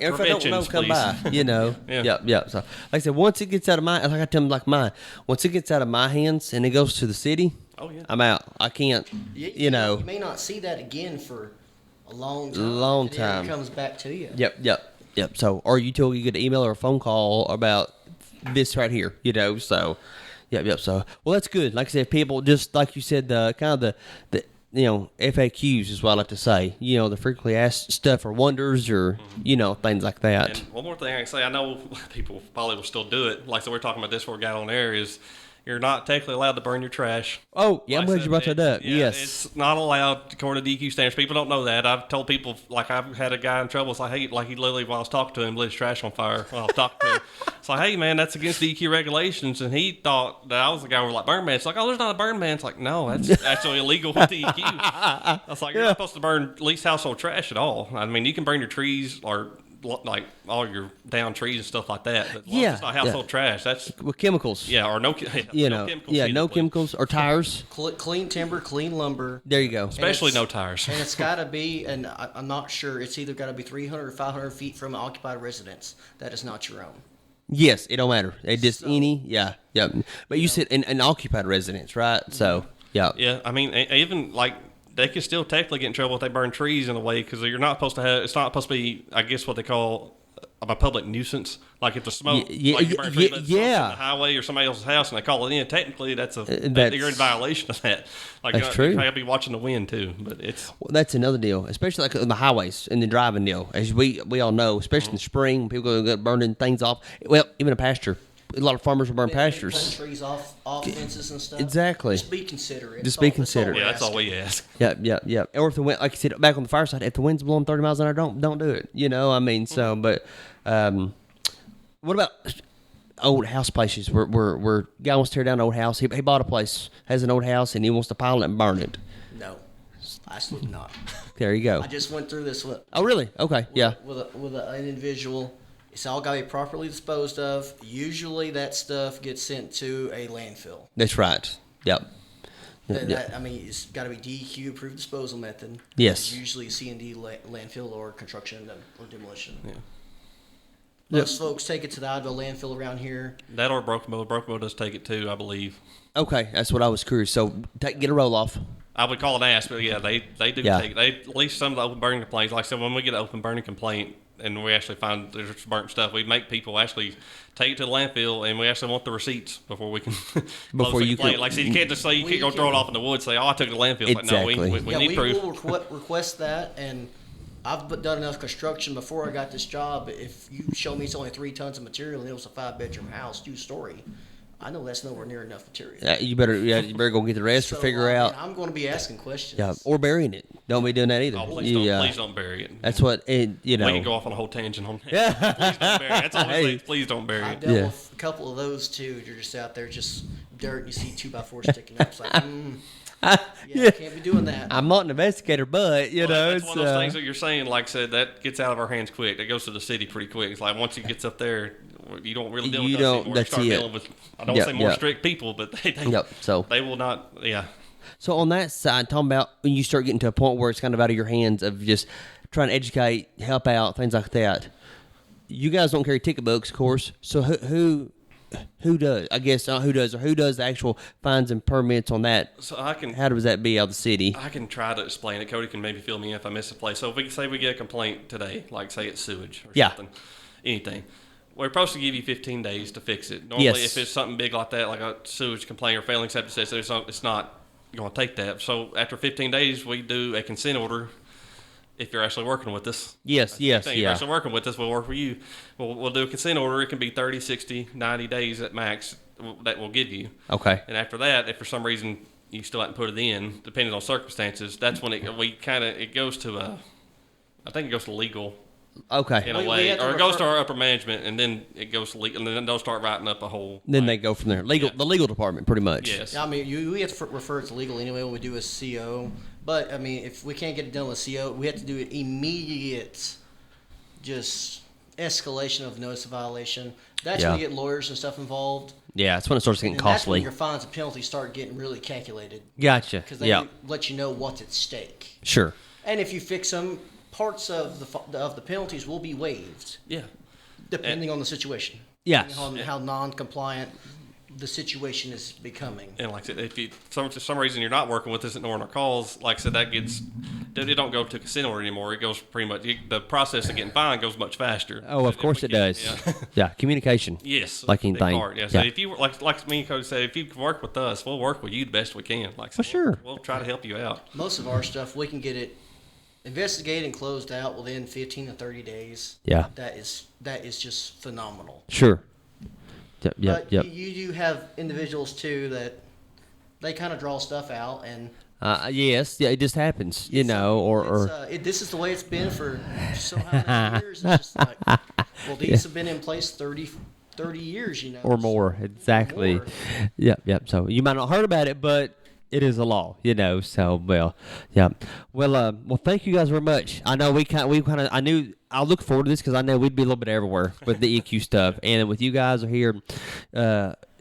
If I don't know, Preventions, come by. Yeah. Yeah. So, like I said, once it gets out of like I tell them, like mine, once it gets out of my hands and it goes to the city, Oh yeah. I'm out. I can't. You may not see that again for a long time. Long and then time. it comes back to you. Yep. So, or you get an email or a phone call about this right here. So, yep. So, well, that's good. Like I said, people just like you said, the kind of the FAQs is what I like to say. The frequently asked stuff or wonders or things like that. And one more thing I can say, I know people probably will still do it. Like so, we're talking about this before we got on air is. You're not technically allowed to burn your trash. Oh, yeah, I'm glad you brought that up. Yeah, Yes. It's not allowed according to DEQ standards. People don't know that. I've told people, like I've had a guy in trouble. It's like, hey, like he literally, while I was talking to him, lit his trash on fire while I was talking to him. It's like, hey, man, that's against DEQ regulations. And he thought that I was the guy who was like, burn man. It's like, oh, there's not a burn man. It's like, no, that's actually illegal with DEQ. I was like, you're not supposed to burn least household trash at all. I mean, you can burn your trees or like all your down trees and stuff like that. But it's not household trash. That's with chemicals. or no chemicals. No chemicals or tires. Clean timber, clean lumber. There you go. Especially no tires. And it's got to be, and I'm not sure, it's either got to be 300 or 500 feet from an occupied residence. That is not your own. Yes, it don't matter. It just But you said an occupied residence, right? So Yeah, I mean, even like they can still technically get in trouble if they burn trees in a way, because you're not supposed to have. It's not supposed to be, I guess, what they call a public nuisance. Like if the smoke, like you burn a tree, but yeah, on the highway or somebody else's house, and they call it in. Technically, you're in violation of that. Like that's true. You gotta be watching the wind too, but it's that's another deal, especially like on the highways and the driving deal, as we all know, especially in the spring, people go burning things off. Well, even a pasture. A lot of farmers will burn pastures. Cutting trees off fences and stuff. Exactly. Just be considerate. Just be considerate. Yeah, that's all we ask. Yeah. Or if the wind, like you said, back on the fire side, if the wind's blowing 30 miles an hour, don't do it. You know, I mean, so, but what about old house places where guy wants to tear down an old house? He bought a place, has an old house, and he wants to pile it and burn it. No, absolutely not. There you go. I just went through this with. Oh, really? Okay, yeah. With an individual. It's all got to be properly disposed of. Usually that stuff gets sent to a landfill. That's right. Yep. I mean, it's got to be DEQ approved disposal method. Yes. It's usually a C&D landfill or construction or demolition. Yeah. Most folks take it to the Ideville landfill around here. That or Broken Bow. Broken Bow does take it too, I believe. Okay, that's what I was curious. So get a roll off. I would call it ask, but yeah, they do take it. At least some of the open burning complaints. Like I said, when we get an open burning complaint and we actually find there's burnt stuff, we make people actually take it to the landfill, and we actually want the receipts before we can before you can. Like, so you can't just say you can't go throw it off in the woods. Say, I took it to the landfill. Exactly. Like, no, we need proof. We will request that, and I've done enough construction before I got this job. If you show me it's only 3 tons of material and it was a 5-bedroom house, 2-story, I know that's nowhere near enough material. You better go get the rest or figure out. I'm going to be asking questions. Yeah, or burying it. Don't be doing that either. Oh, please don't bury it. That's what we can go off on a whole tangent on that. Yeah. Please don't bury it. That's all I say. Please don't bury I it. dealt with a couple of those too. You're just out there, just dirt. You see 2x4 sticking up. It's like, can't be doing that. I'm not an investigator, but that's one of those things that you're saying. Like I said, that gets out of our hands quick. That goes to the city pretty quick. It's like once it gets up there, you don't really deal with us anymore. You start dealing with, I don't say more strict people, but they will not. Yeah. So on that side, talking about when you start getting to a point where it's kind of out of your hands of just trying to educate, help out, things like that. You guys don't carry ticket books, of course. So who does? I guess not who does, or who does the actual fines and permits on that? So I can. How does that be out of the city? I can try to explain it. Cody can maybe fill me in if I miss a place. So if we say we get a complaint today, like say it's sewage or something, anything. We're supposed to give you 15 days to fix it. Normally, if it's something big like that, like a sewage complaint or failing septic system, it's not going to take that. So after 15 days, we do a consent order. If you're actually working with us. Yes. If you're actually working with us, we'll work with you. We'll do a consent order. It can be 30, 60, 90 days at max that we'll give you. Okay. And after that, if for some reason you still haven't put it in, depending on circumstances, that's when it goes to I think it goes to legal. Okay. In a way, or it goes to our upper management, and then it goes to legal, and then they'll start writing up a whole. Then they go from there. The legal department, pretty much. Yes. I mean, we have to refer it to legal anyway when we do a CO. But I mean, if we can't get it done with CO, we have to do it immediate, just escalation of notice of violation. That's when you get lawyers and stuff involved. Yeah, that's when it starts getting costly. That's when your fines and penalties start getting really calculated. Gotcha. Because they let you know what's at stake. Sure. And if you fix them, parts of the penalties will be waived. Yeah. Depending on the situation. Yes. Depending on how non-compliant the situation is becoming. And like I said, if you for some reason you're not working with us, ignoring our calls, like I said, it don't go to consent order anymore. It goes pretty much the process of getting fined goes much faster. Oh, of course it does. Yeah, communication. Yes, like anything. Yeah. So if you like me and Cody said, if you can work with us, we'll work with you the best we can. Like for sure, we'll try to help you out. Most of our stuff we can get it investigated and closed out within 15 to 30 days. Yeah, that is just phenomenal. Sure. But you do have individuals too that they kind of draw stuff out and. Yes, it just happens, you know, this is the way it's been for so many years. It's just like, well, these have been in place 30 years, you know. Or more, exactly. More. Yep. So you might not heard about it, but it is a law, you know. So, well, yeah. Well, thank you guys very much. I know I knew I'll look forward to this because I know we'd be a little bit everywhere with the EQ stuff, and with you guys are here.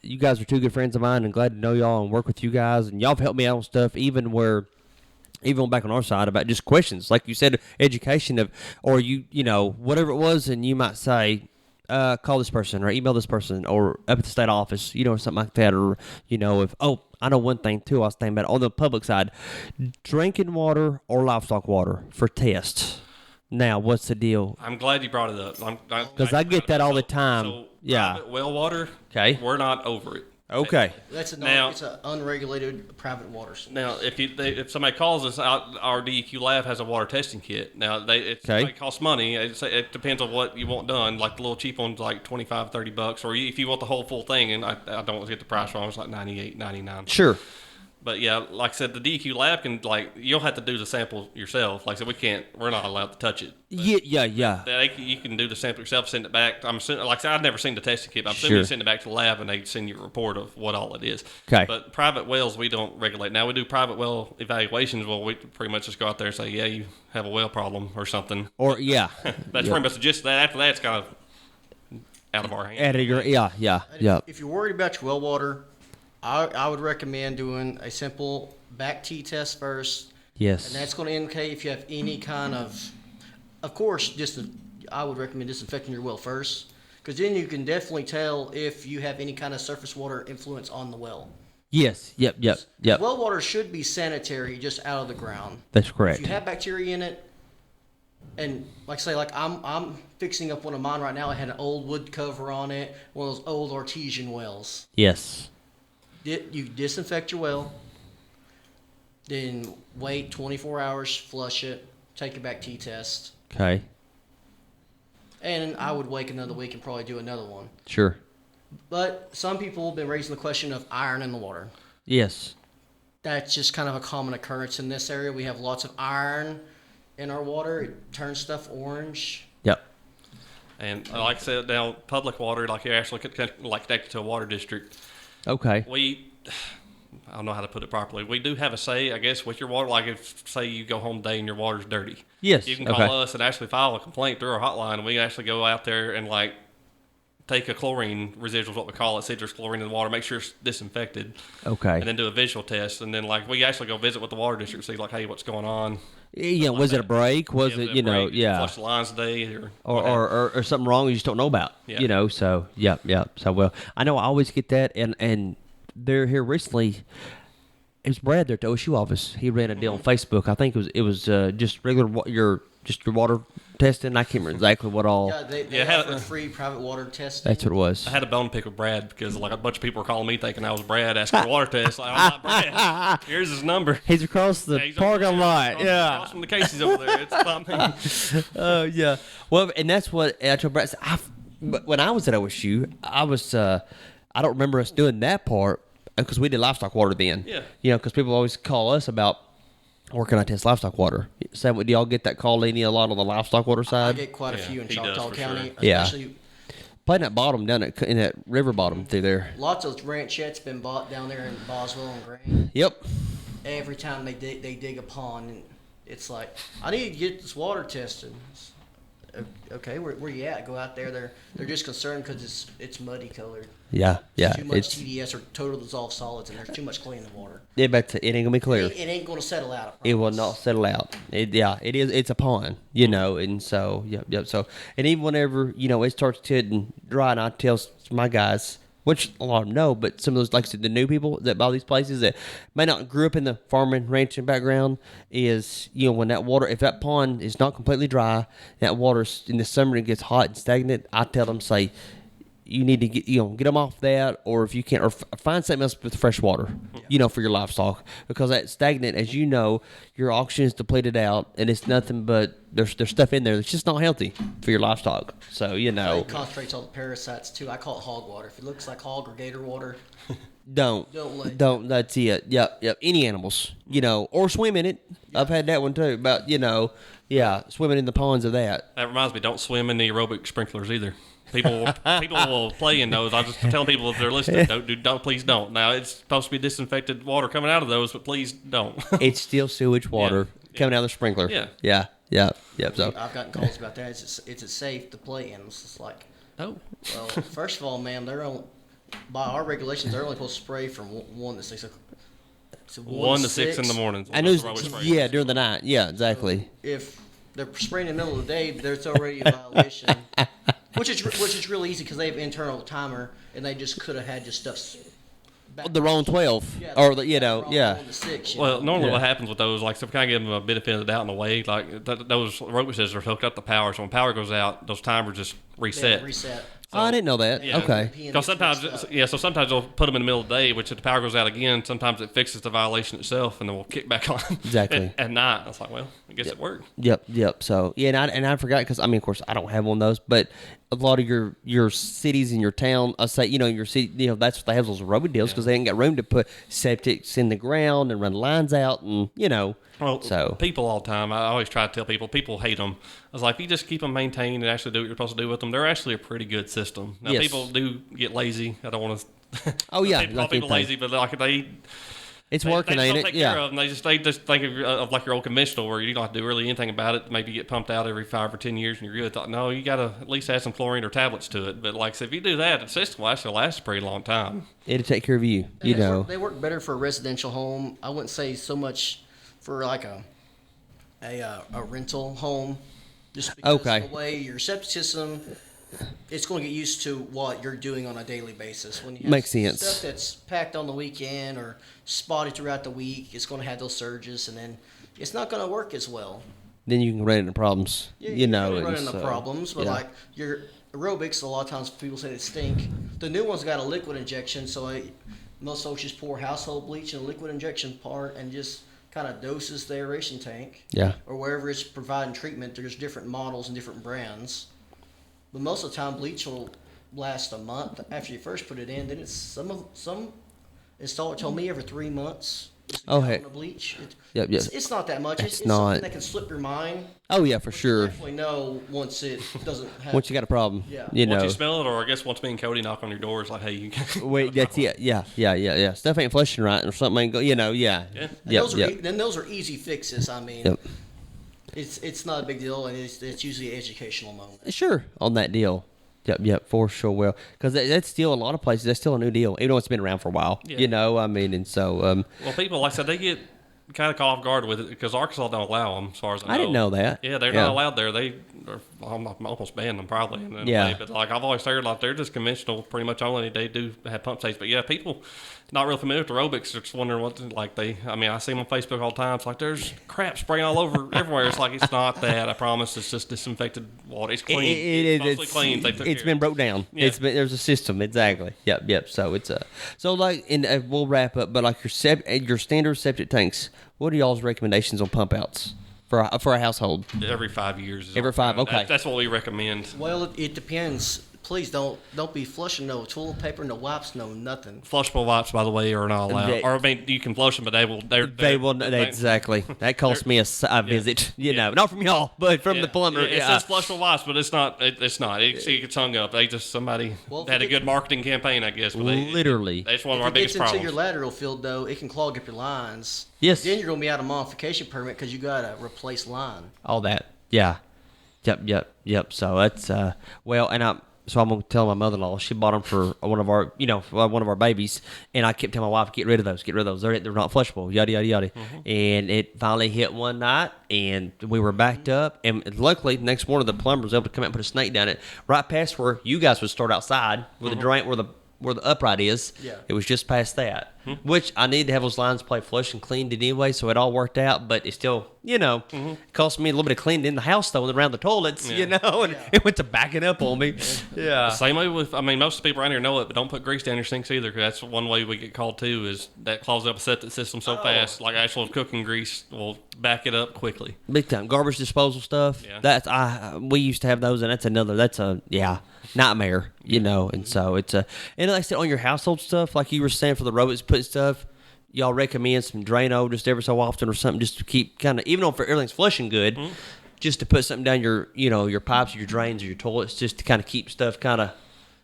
You guys are 2 good friends of mine, and glad to know y'all and work with you guys. And y'all have helped me out on stuff, even back on our side about just questions, like you said, education of, or you know, whatever it was, and you might say, call this person or email this person or up at the state office, or something like that. Or, if, I know one thing too, I was thinking about on the public side, drinking water or livestock water for tests. Now, what's the deal? I'm glad you brought it up. Because I get that all the time. So Yeah. private well water, Okay. we're not over it. Okay. It's an unregulated private water source. Now, if somebody calls us out, our DEQ lab has a water testing kit. Now, it costs money. It depends on what you want done. Like the little cheap ones, like $25-$30, or if you want the whole full thing, and I don't want to get the price wrong, it's like $98-$99. Sure. But yeah, like I said, the DEQ lab can, you'll have to do the sample yourself. Like I said, we're not allowed to touch it. But Yeah. you can do the sample yourself, send it back. I'm assuming, like I said, I've never seen the testing kit, but I'm assuming Sure. you send it back to the lab and they send you a report of what all it is. Okay. But private wells, we don't regulate. Now, we do private well evaluations. Well, we pretty much just go out there and say, yeah, you have a well problem or something. Or, yeah. That's pretty much just that. After that, it's kind of out of our hands. Out of your, yeah. If you're worried about your well water, I would recommend doing a simple back T test first. Yes. And that's going to indicate if you have any kind of course, I would recommend disinfecting your well first, because then you can definitely tell if you have any kind of surface water influence on the well. Yes. Yep. Well water should be sanitary, just out of the ground. That's correct. If you have bacteria in it, and I'm fixing up one of mine right now. It had an old wood cover on it, one of those old artesian wells. Yes. You disinfect your well, then wait 24 hours, flush it, take it back T-test, Okay. and I would wait another week and probably do another one. Sure. But some people have been raising the question of iron in the water. Yes. That's just kind of a common occurrence in this area. We have lots of iron in our water. It turns stuff orange. Yep. And like I said, now public water, like you're actually connected to a water district. Okay. I don't know how to put it properly. We do have a say, I guess, with your water. Like if, say, you go home today and your water's dirty. Yes. You can call us and actually file a complaint through our hotline. And we actually go out there and take a chlorine residual, what we call it, citrus chlorine in the water, make sure it's disinfected. Okay. And then do a visual test. And then we actually go visit with the water district, see hey, what's going on. Yeah. Was it a break? Was it, break? yeah. Flush the lines today Or something wrong you just don't know about. Yeah. So yeah. So well, I know I always get that, and they're here recently. It was Brad there at the OSU office. He ran a deal on Facebook. I think it was just regular your water testing. I can't remember exactly what all. Yeah, they offer free private water testing. That's what it was. I had a bone to pick with Brad because a bunch of people were calling me thinking I was Brad asking for a water test. I'm not Brad. Here's his number. He's across the parking lot. Yeah. Across from the Casey's over there. It's not me. Oh yeah. Well, and that's what I told Brad. But when I was at OSU, I don't remember us doing that part because we did livestock water then. Yeah. Because people always call us about, where can I test livestock water? So do y'all get that call a lot on the livestock water side? I get quite a few in Choctaw County. Sure. Especially Playing that bottom down in that river bottom through there. lots of ranchettes been bought down there in Boswell and Grand. Yep. Every time they dig a pond, and it's like, I need to get this water tested. Okay, where you at? Go out there. They're just concerned because it's muddy colored. Yeah. Too much TDS or total dissolved solids, and there's too much clay in the water. Yeah, but it ain't gonna be clear. It ain't gonna settle out. It will not settle out. It is. It's a pond, and so yep. So, and even whenever it starts getting dry, and I tell my guys, which a lot of them know, but some of those, like I said, the new people that buy these places that may not grew up in the farming, ranching background, is when that water, if that pond is not completely dry, that water in the summer it gets hot and stagnant, I tell them, say, you need to get them off that, or if you can't, or find something else with fresh water, for your livestock, because that stagnant, as you know, your oxygen is depleted out, and it's nothing but there's stuff in there that's just not healthy for your livestock. So It concentrates all the parasites too. I call it hog water. If it looks like hog or gator water, don't. That's it. Yep. Any animals, or swim in it. Yep. I've had that one too. But swimming in the ponds of that. That reminds me, don't swim in the aerobic sprinklers either. People will play in those. I'm just telling people if they're listening, please don't. Now it's supposed to be disinfected water coming out of those, but please don't. It's still sewage water coming out of the sprinkler. Yeah. So I've gotten calls about that. Is it safe to play in? It's just like, well, first of all, ma'am, by our regulations, they're only supposed to spray from 1 to 6. So 1 to 6 in the morning. I know. During the night. Yeah, exactly. If they're spraying in the middle of the day, there's already a violation. which is really easy because they have internal timer, and they just could have had just stuff. The wrong 12, Yeah, or wrong yeah. on the 6, Well, normally Yeah. what happens with those, like, so if I give them a benefit of the doubt in a way, like, those rope scissors are hooked up to power, so when power goes out, those timers just reset. Reset. Oh, I didn't know that. Yeah. Okay. Because sometimes, so sometimes they'll put them in the middle of the day, which if the power goes out again, sometimes it fixes the violation itself, and then we'll kick back on. Exactly. At night, I was like, well, I guess it worked. Yep. So yeah, and I forgot because I mean, of course, I don't have one of those, but a lot of your cities in your town, I say, your city, that's what they have those road deals because they ain't got room to put septics in the ground and run lines out, and Well, so people all the time, I always try to tell people hate them. I was like, if you just keep them maintained and actually do what you're supposed to do with them, they're actually a pretty good system. Now, Yes. people do get lazy. I don't want to. Oh, yeah, call like people lazy, but like it's they working, just ain't don't it? take Yeah. care of them. They just think of like your old conventional where you don't have to do really anything about it. Maybe you get pumped out every 5 or 10 years and you're good. No, you got to at least add some chlorine or tablets to it. But like, so if you do that, the system will actually last a pretty long time. It'll take care of you. They work better for a residential home. I wouldn't say so much for like a rental home, just because Okay. the way your septic system, it's going to get used to what you're doing on a daily basis. When you have Makes sense. stuff that's packed on the weekend or spotted throughout the week, it's going to have those surges, and then it's not going to work as well. Then you can run into problems. Run and into so, problems, but yeah. like your aerobics, a lot of times people say they stink. The new one's got a liquid injection, so most folks just pour household bleach in a liquid injection part and just kind of doses the aeration tank. Yeah. Or wherever it's providing treatment, there's different models and different brands. But most of the time, bleach will last a month after you first put it in. Then it's some installer told me every 3 months. Oh, hey. Bleach. Yep. It's not that much. It's not. something that can slip your mind. Oh yeah, for But you sure. definitely know once it doesn't have. Once you got a problem, Yeah. Once you smell it, or I guess once me and Cody knock on your door, it's like, hey, you can. Wait, that's yeah. Stuff ain't flushing right, or something ain't go. Yeah. And Yep. those are easy fixes. I mean, Yep. it's not a big deal, and it's usually an educational moment. Sure, on that deal. Yep, for sure. Well, because that's still a lot of places. That's still a new deal, even though it's been around for a while. Yeah. I mean, and so. Well, people, like I said, they get kind of caught off guard with it because Arkansas don't allow them, as far as I know. I didn't know that. Yeah, they're not allowed there. They're almost banned them probably. In a way. But like I've always heard, like they're just conventional, pretty much only. They do have pump stations, but yeah, people not real familiar with aerobics are just wondering what I see them on Facebook all the time. It's like there's crap spraying all over everywhere. It's like it's not that. I promise. It's just disinfected water. It's clean. It's mostly clean. It's been broke down. Yeah. There's a system exactly. Yep. So it's so like we'll wrap up. But like your standard septic tanks, what are y'all's recommendations on pump outs for a household? Every 5 years. Every 5, okay. That's what we recommend. Well, it depends. Please don't be flushing no toilet paper, no wipes, no nothing. Flushable wipes, by the way, are not allowed. Or I mean, you can flush them, but they will. Exactly. That cost me a visit. Not from y'all, but from the plumber. It says flushable wipes, but it's not. It's not. It gets hung up. Somebody had a good marketing campaign, I guess. But Literally, that's one of If our it biggest gets into problems. your lateral field, though, it can clog up your lines. Yes. Then you're going to be out of modification permit because you got to replace line. all that. Yeah. Yep. So that's So I'm gonna tell my mother-in-law. She bought them for one of our babies, and I kept telling my wife, "Get rid of those. They're not flushable." Yada yada yada. Mm-hmm. And it finally hit one night, and we were backed up. And luckily, the next morning, the plumber was able to come out and put a snake down it right past where you guys would start outside, where the drain, where the upright is. Yeah. It was just past that, which I needed to have those lines play flush and cleaned it anyway, so it all worked out. But it still, cost me a little bit of cleaning in the house though, and around the toilets, and it went to backing up on me. Yeah. Same way with, most people around here know it, but don't put grease down your sinks either, because that's one way we get called too, is that clogs up a septic system so fast, like actual cooking grease will back it up quickly. Big time. Garbage disposal stuff. Yeah. We used to have those, and that's a nightmare, and so it's and like I said, on your household stuff, like you were saying for the robots putting stuff, y'all recommend some Drano just every so often or something, just to keep kind of, even though everything's flushing good, just to put something down your pipes or your drains or your toilets, just to kind of keep stuff kind of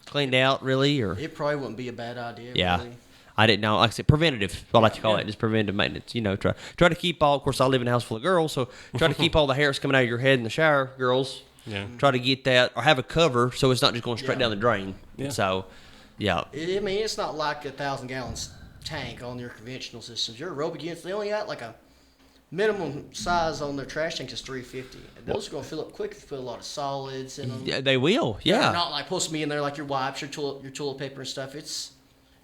cleaned out, really, or It probably wouldn't be a bad idea. yeah. Really. I didn't know. Like I said, preventative. I like to call it, just preventive maintenance. Try to keep all. Of course, I live in a house full of girls, so try to keep all the hairs coming out of your head in the shower, girls. Yeah. Try to get that, or have a cover so it's not just going straight down the drain. Yeah. So, yeah. It's not like a 1,000 gallons tank on your conventional systems. Your aerobic units, they only got like minimum size on their trash tanks is 350. And those are going to fill up quick if you put a lot of solids in them. Yeah, they will. Yeah. They're not like supposed to be in there like your wipes, your toilet paper and stuff. It's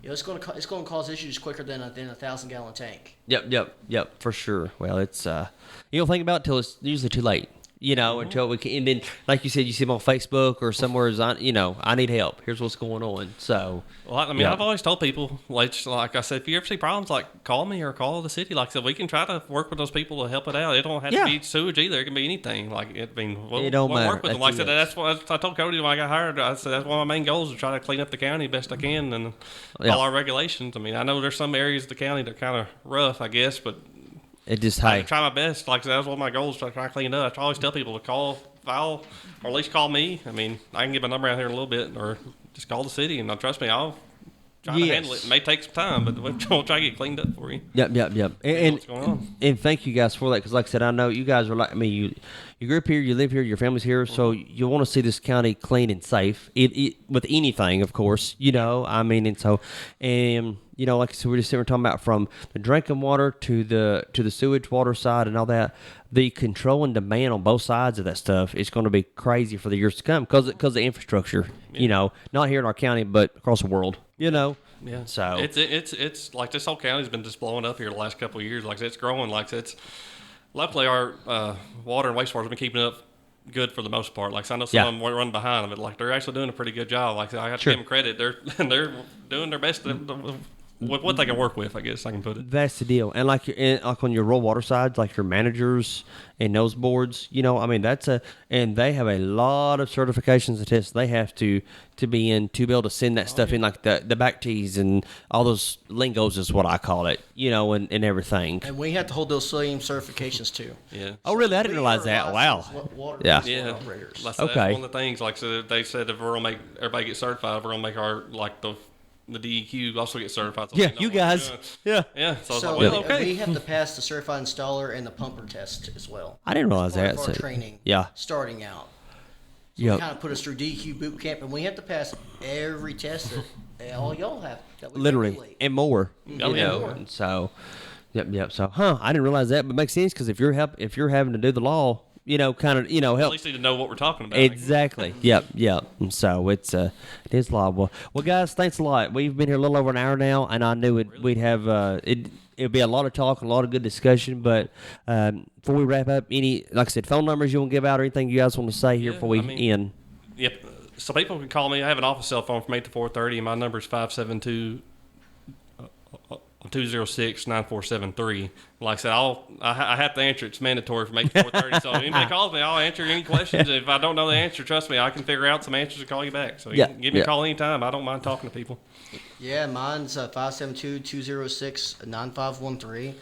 it's going to cause issues quicker than a 1,000-gallon tank. Yep. For sure. Well, it's you don't think about it till it's usually too late. Until we can, and then, like you said, you see them on Facebook or somewhere, I need help. Here's what's going on. So, well, I mean, I've always told people, like I said, if you ever see problems, like, call me or call the city. Like I said, we can try to work with those people to help it out. It don't have to be sewage either. It can be anything. Like, it don't matter. Work with them. Like I said, that's what I told Cody when I got hired. I said, that's one of my main goals, is to try to clean up the county best I can and all our regulations. I mean, I know there's some areas of the county that are kind of rough, I guess, but it just, I try my best. Like I said, that's one of my goals, to try to clean it up. I always tell people to file, or at least call me. I mean, I can get my number out here in a little bit, or just call the city, and trust me, I'll try to handle it. It may take some time, but we'll try to get it cleaned up for you. Yep. And what's going on. And thank you guys for that, because like I said, I know you guys are like me. You grew up here, you live here, your family's here, so you want to see this county clean and safe. With anything, of course, I mean, and so, like I said, we're just sitting talking about from the drinking water to the sewage water side and all that. The control and demand on both sides of that stuff is going to be crazy for the years to come because of the infrastructure. Not here in our county, but across the world. Yeah. So it's like this whole county's been just blowing up here the last couple of years. Like it's growing. Like it's luckily our water and wastewater's been keeping up good for the most part. Like I know some of them run behind them, but like they're actually doing a pretty good job. Like I have to give them credit. They're doing their best with what they can work with, I guess I can put it. That's the deal. And like on your raw water sides, like your managers and those boards, I mean, and they have a lot of certifications and tests they have to be in to be able to send that stuff in, like the back tees and all those lingos is what I call it, and everything. And we have to hold those same certifications too. Yeah. Oh, really? I didn't realize that. Wow. Yeah. Operators. That's one of the things. Like so they said, if we're gonna make everybody get certified, we're gonna make our the DEQ also get certified. So you guys. Yeah. So we have to pass the certified installer and the pumper test as well. I didn't realize that. Part of our training. Yeah. Starting out. So they kind of put us through DEQ boot camp, and we have to pass every test that all y'all have. That we literally regulate. and more. More. And so, yep. So, I didn't realize that, but it makes sense because if you're having to do the law. Help. At least need to know what we're talking about. Exactly. Yep. And so it is law. Well, guys, thanks a lot. We've been here a little over an hour now, and I knew we'd have it'd be a lot of talk, a lot of good discussion. But before we wrap up, like I said, phone numbers you want to give out or anything you guys want to say here before we end? Yep. So people can call me. I have an office cell phone from 8 to 4:30, and my number is 572-206-9473. Like I said, I have to answer. It's mandatory from 8 to 4:30. So anybody calls me, I'll answer any questions. If I don't know the answer, trust me, I can figure out some answers and call you back. So you can give me a call anytime. I don't mind talking to people. Yeah, mine's 572-206-9513.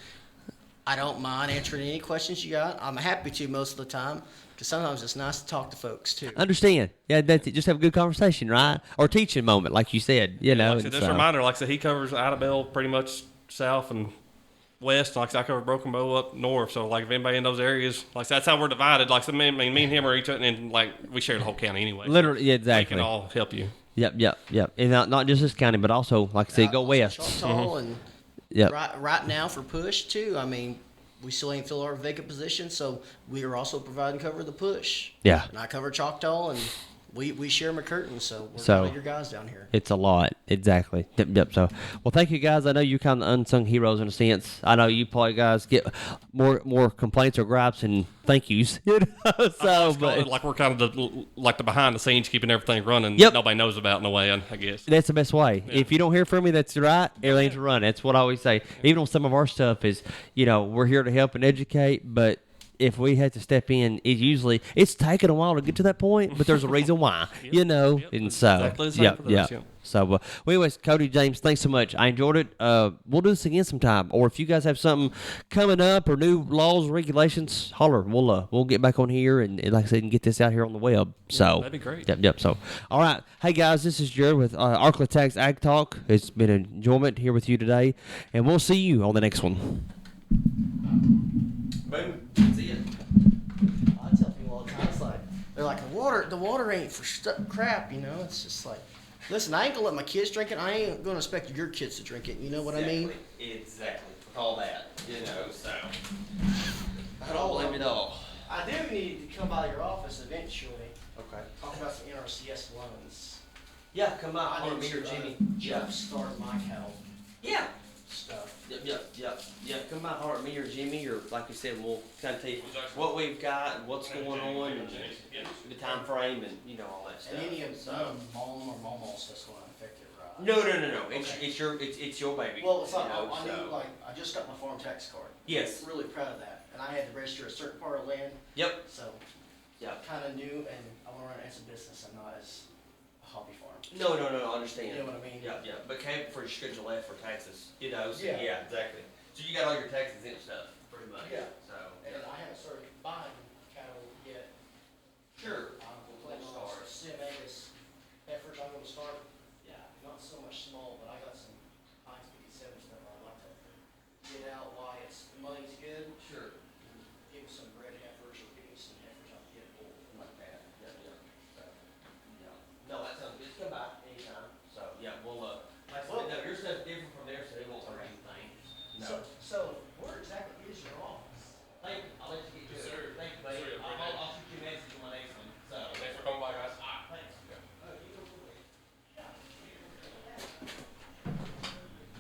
I don't mind answering any questions you got. I'm happy to most of the time. Because sometimes it's nice to talk to folks, too. Understand. Yeah, that's it. Just have a good conversation, right? Or teaching moment, like you said. Like I said, just a reminder, like I said, he covers Idabel pretty much south and west. Like I said, I cover Broken Bow up north. So, like, if anybody in those areas, like that's how we're divided. Like, so me and him are each other, and, like, we share the whole county anyway. Literally, yeah, exactly. They can all help you. Yep. And not just this county, but also, like I said, go west. Choctaw and right now for push, too. I mean, we still ain't filled our vacant position, so we are also providing cover the push. Yeah. And I cover Choctaw, and we share McCurtain, so we're one of your guys down here. It's a lot. Exactly. Yep. So, well, thank you guys. I know you're kind of unsung heroes in a sense. I know you probably guys get more complaints or gripes and thank yous. But like we're kind of the behind the scenes, keeping everything running. Nobody knows about in a way, I guess. That's the best way. Yeah. If you don't hear from me, that's right. Everything's running. That's what I always say. Even on some of our stuff is, we're here to help and educate, but if we had to step in, it's taken a while to get to that point, but there's a reason why, and so, So, well, anyways, Cody, James, thanks so much. I enjoyed it. We'll do this again sometime, or if you guys have something coming up or new laws or regulations, holler. We'll get back on here and like I said, and get this out here on the web. So that'd be great. Yep. So, all right, hey guys, this is Jared with ArkLaTex Ag Talk. It's been an enjoyment here with you today, and we'll see you on the next one. Boom. See ya. I tell people all the time, it's like, they're like, the water ain't for crap, It's just like, listen, I ain't gonna let my kids drink it. I ain't gonna expect your kids to drink it. You know what I mean? Exactly. All that, so. it all. I do need to come by your office eventually. Okay. Talk about some NRCS loans. Yeah, come by. I Or need me or to Jimmy. jump start my cattle Yeah. stuff. Yep. Come by, holler at me or Jimmy, or like you said, we'll kind of tell you what we've got and what's going on, and the time frame, and all that stuff. And any of So. mom or mom stuff's going to affect it, right? No. Okay. It's your baby. Well, it's like, you know, I so. need, like, I just got my farm tax card. Yes. Really proud of that. And I had to register a certain part of land, Yep. so Yep. kind of new, and I want to run it as a business and not as a hobby farm. No. I understand. You know what I mean? Yeah. But Campbell for your schedule F for taxes. So, Yeah. yeah, exactly. So you got all your taxes in stuff, pretty much. Yeah. So. And I haven't started buying cattle yet. Sure. I'm planning on CMA's efforts. I'm going to start, not so much small, but I got some Heinz 57 stuff I'd like to get out while the money's good. Sure. Give me some red heifers or give me some heifers I'll get bull like that. Yeah. So, yeah. No, that sounds good. Just come by anytime. So, yeah, we'll, like I said, no, your stuff's different from there, so it won't hurt anything. No. So where exactly is your office?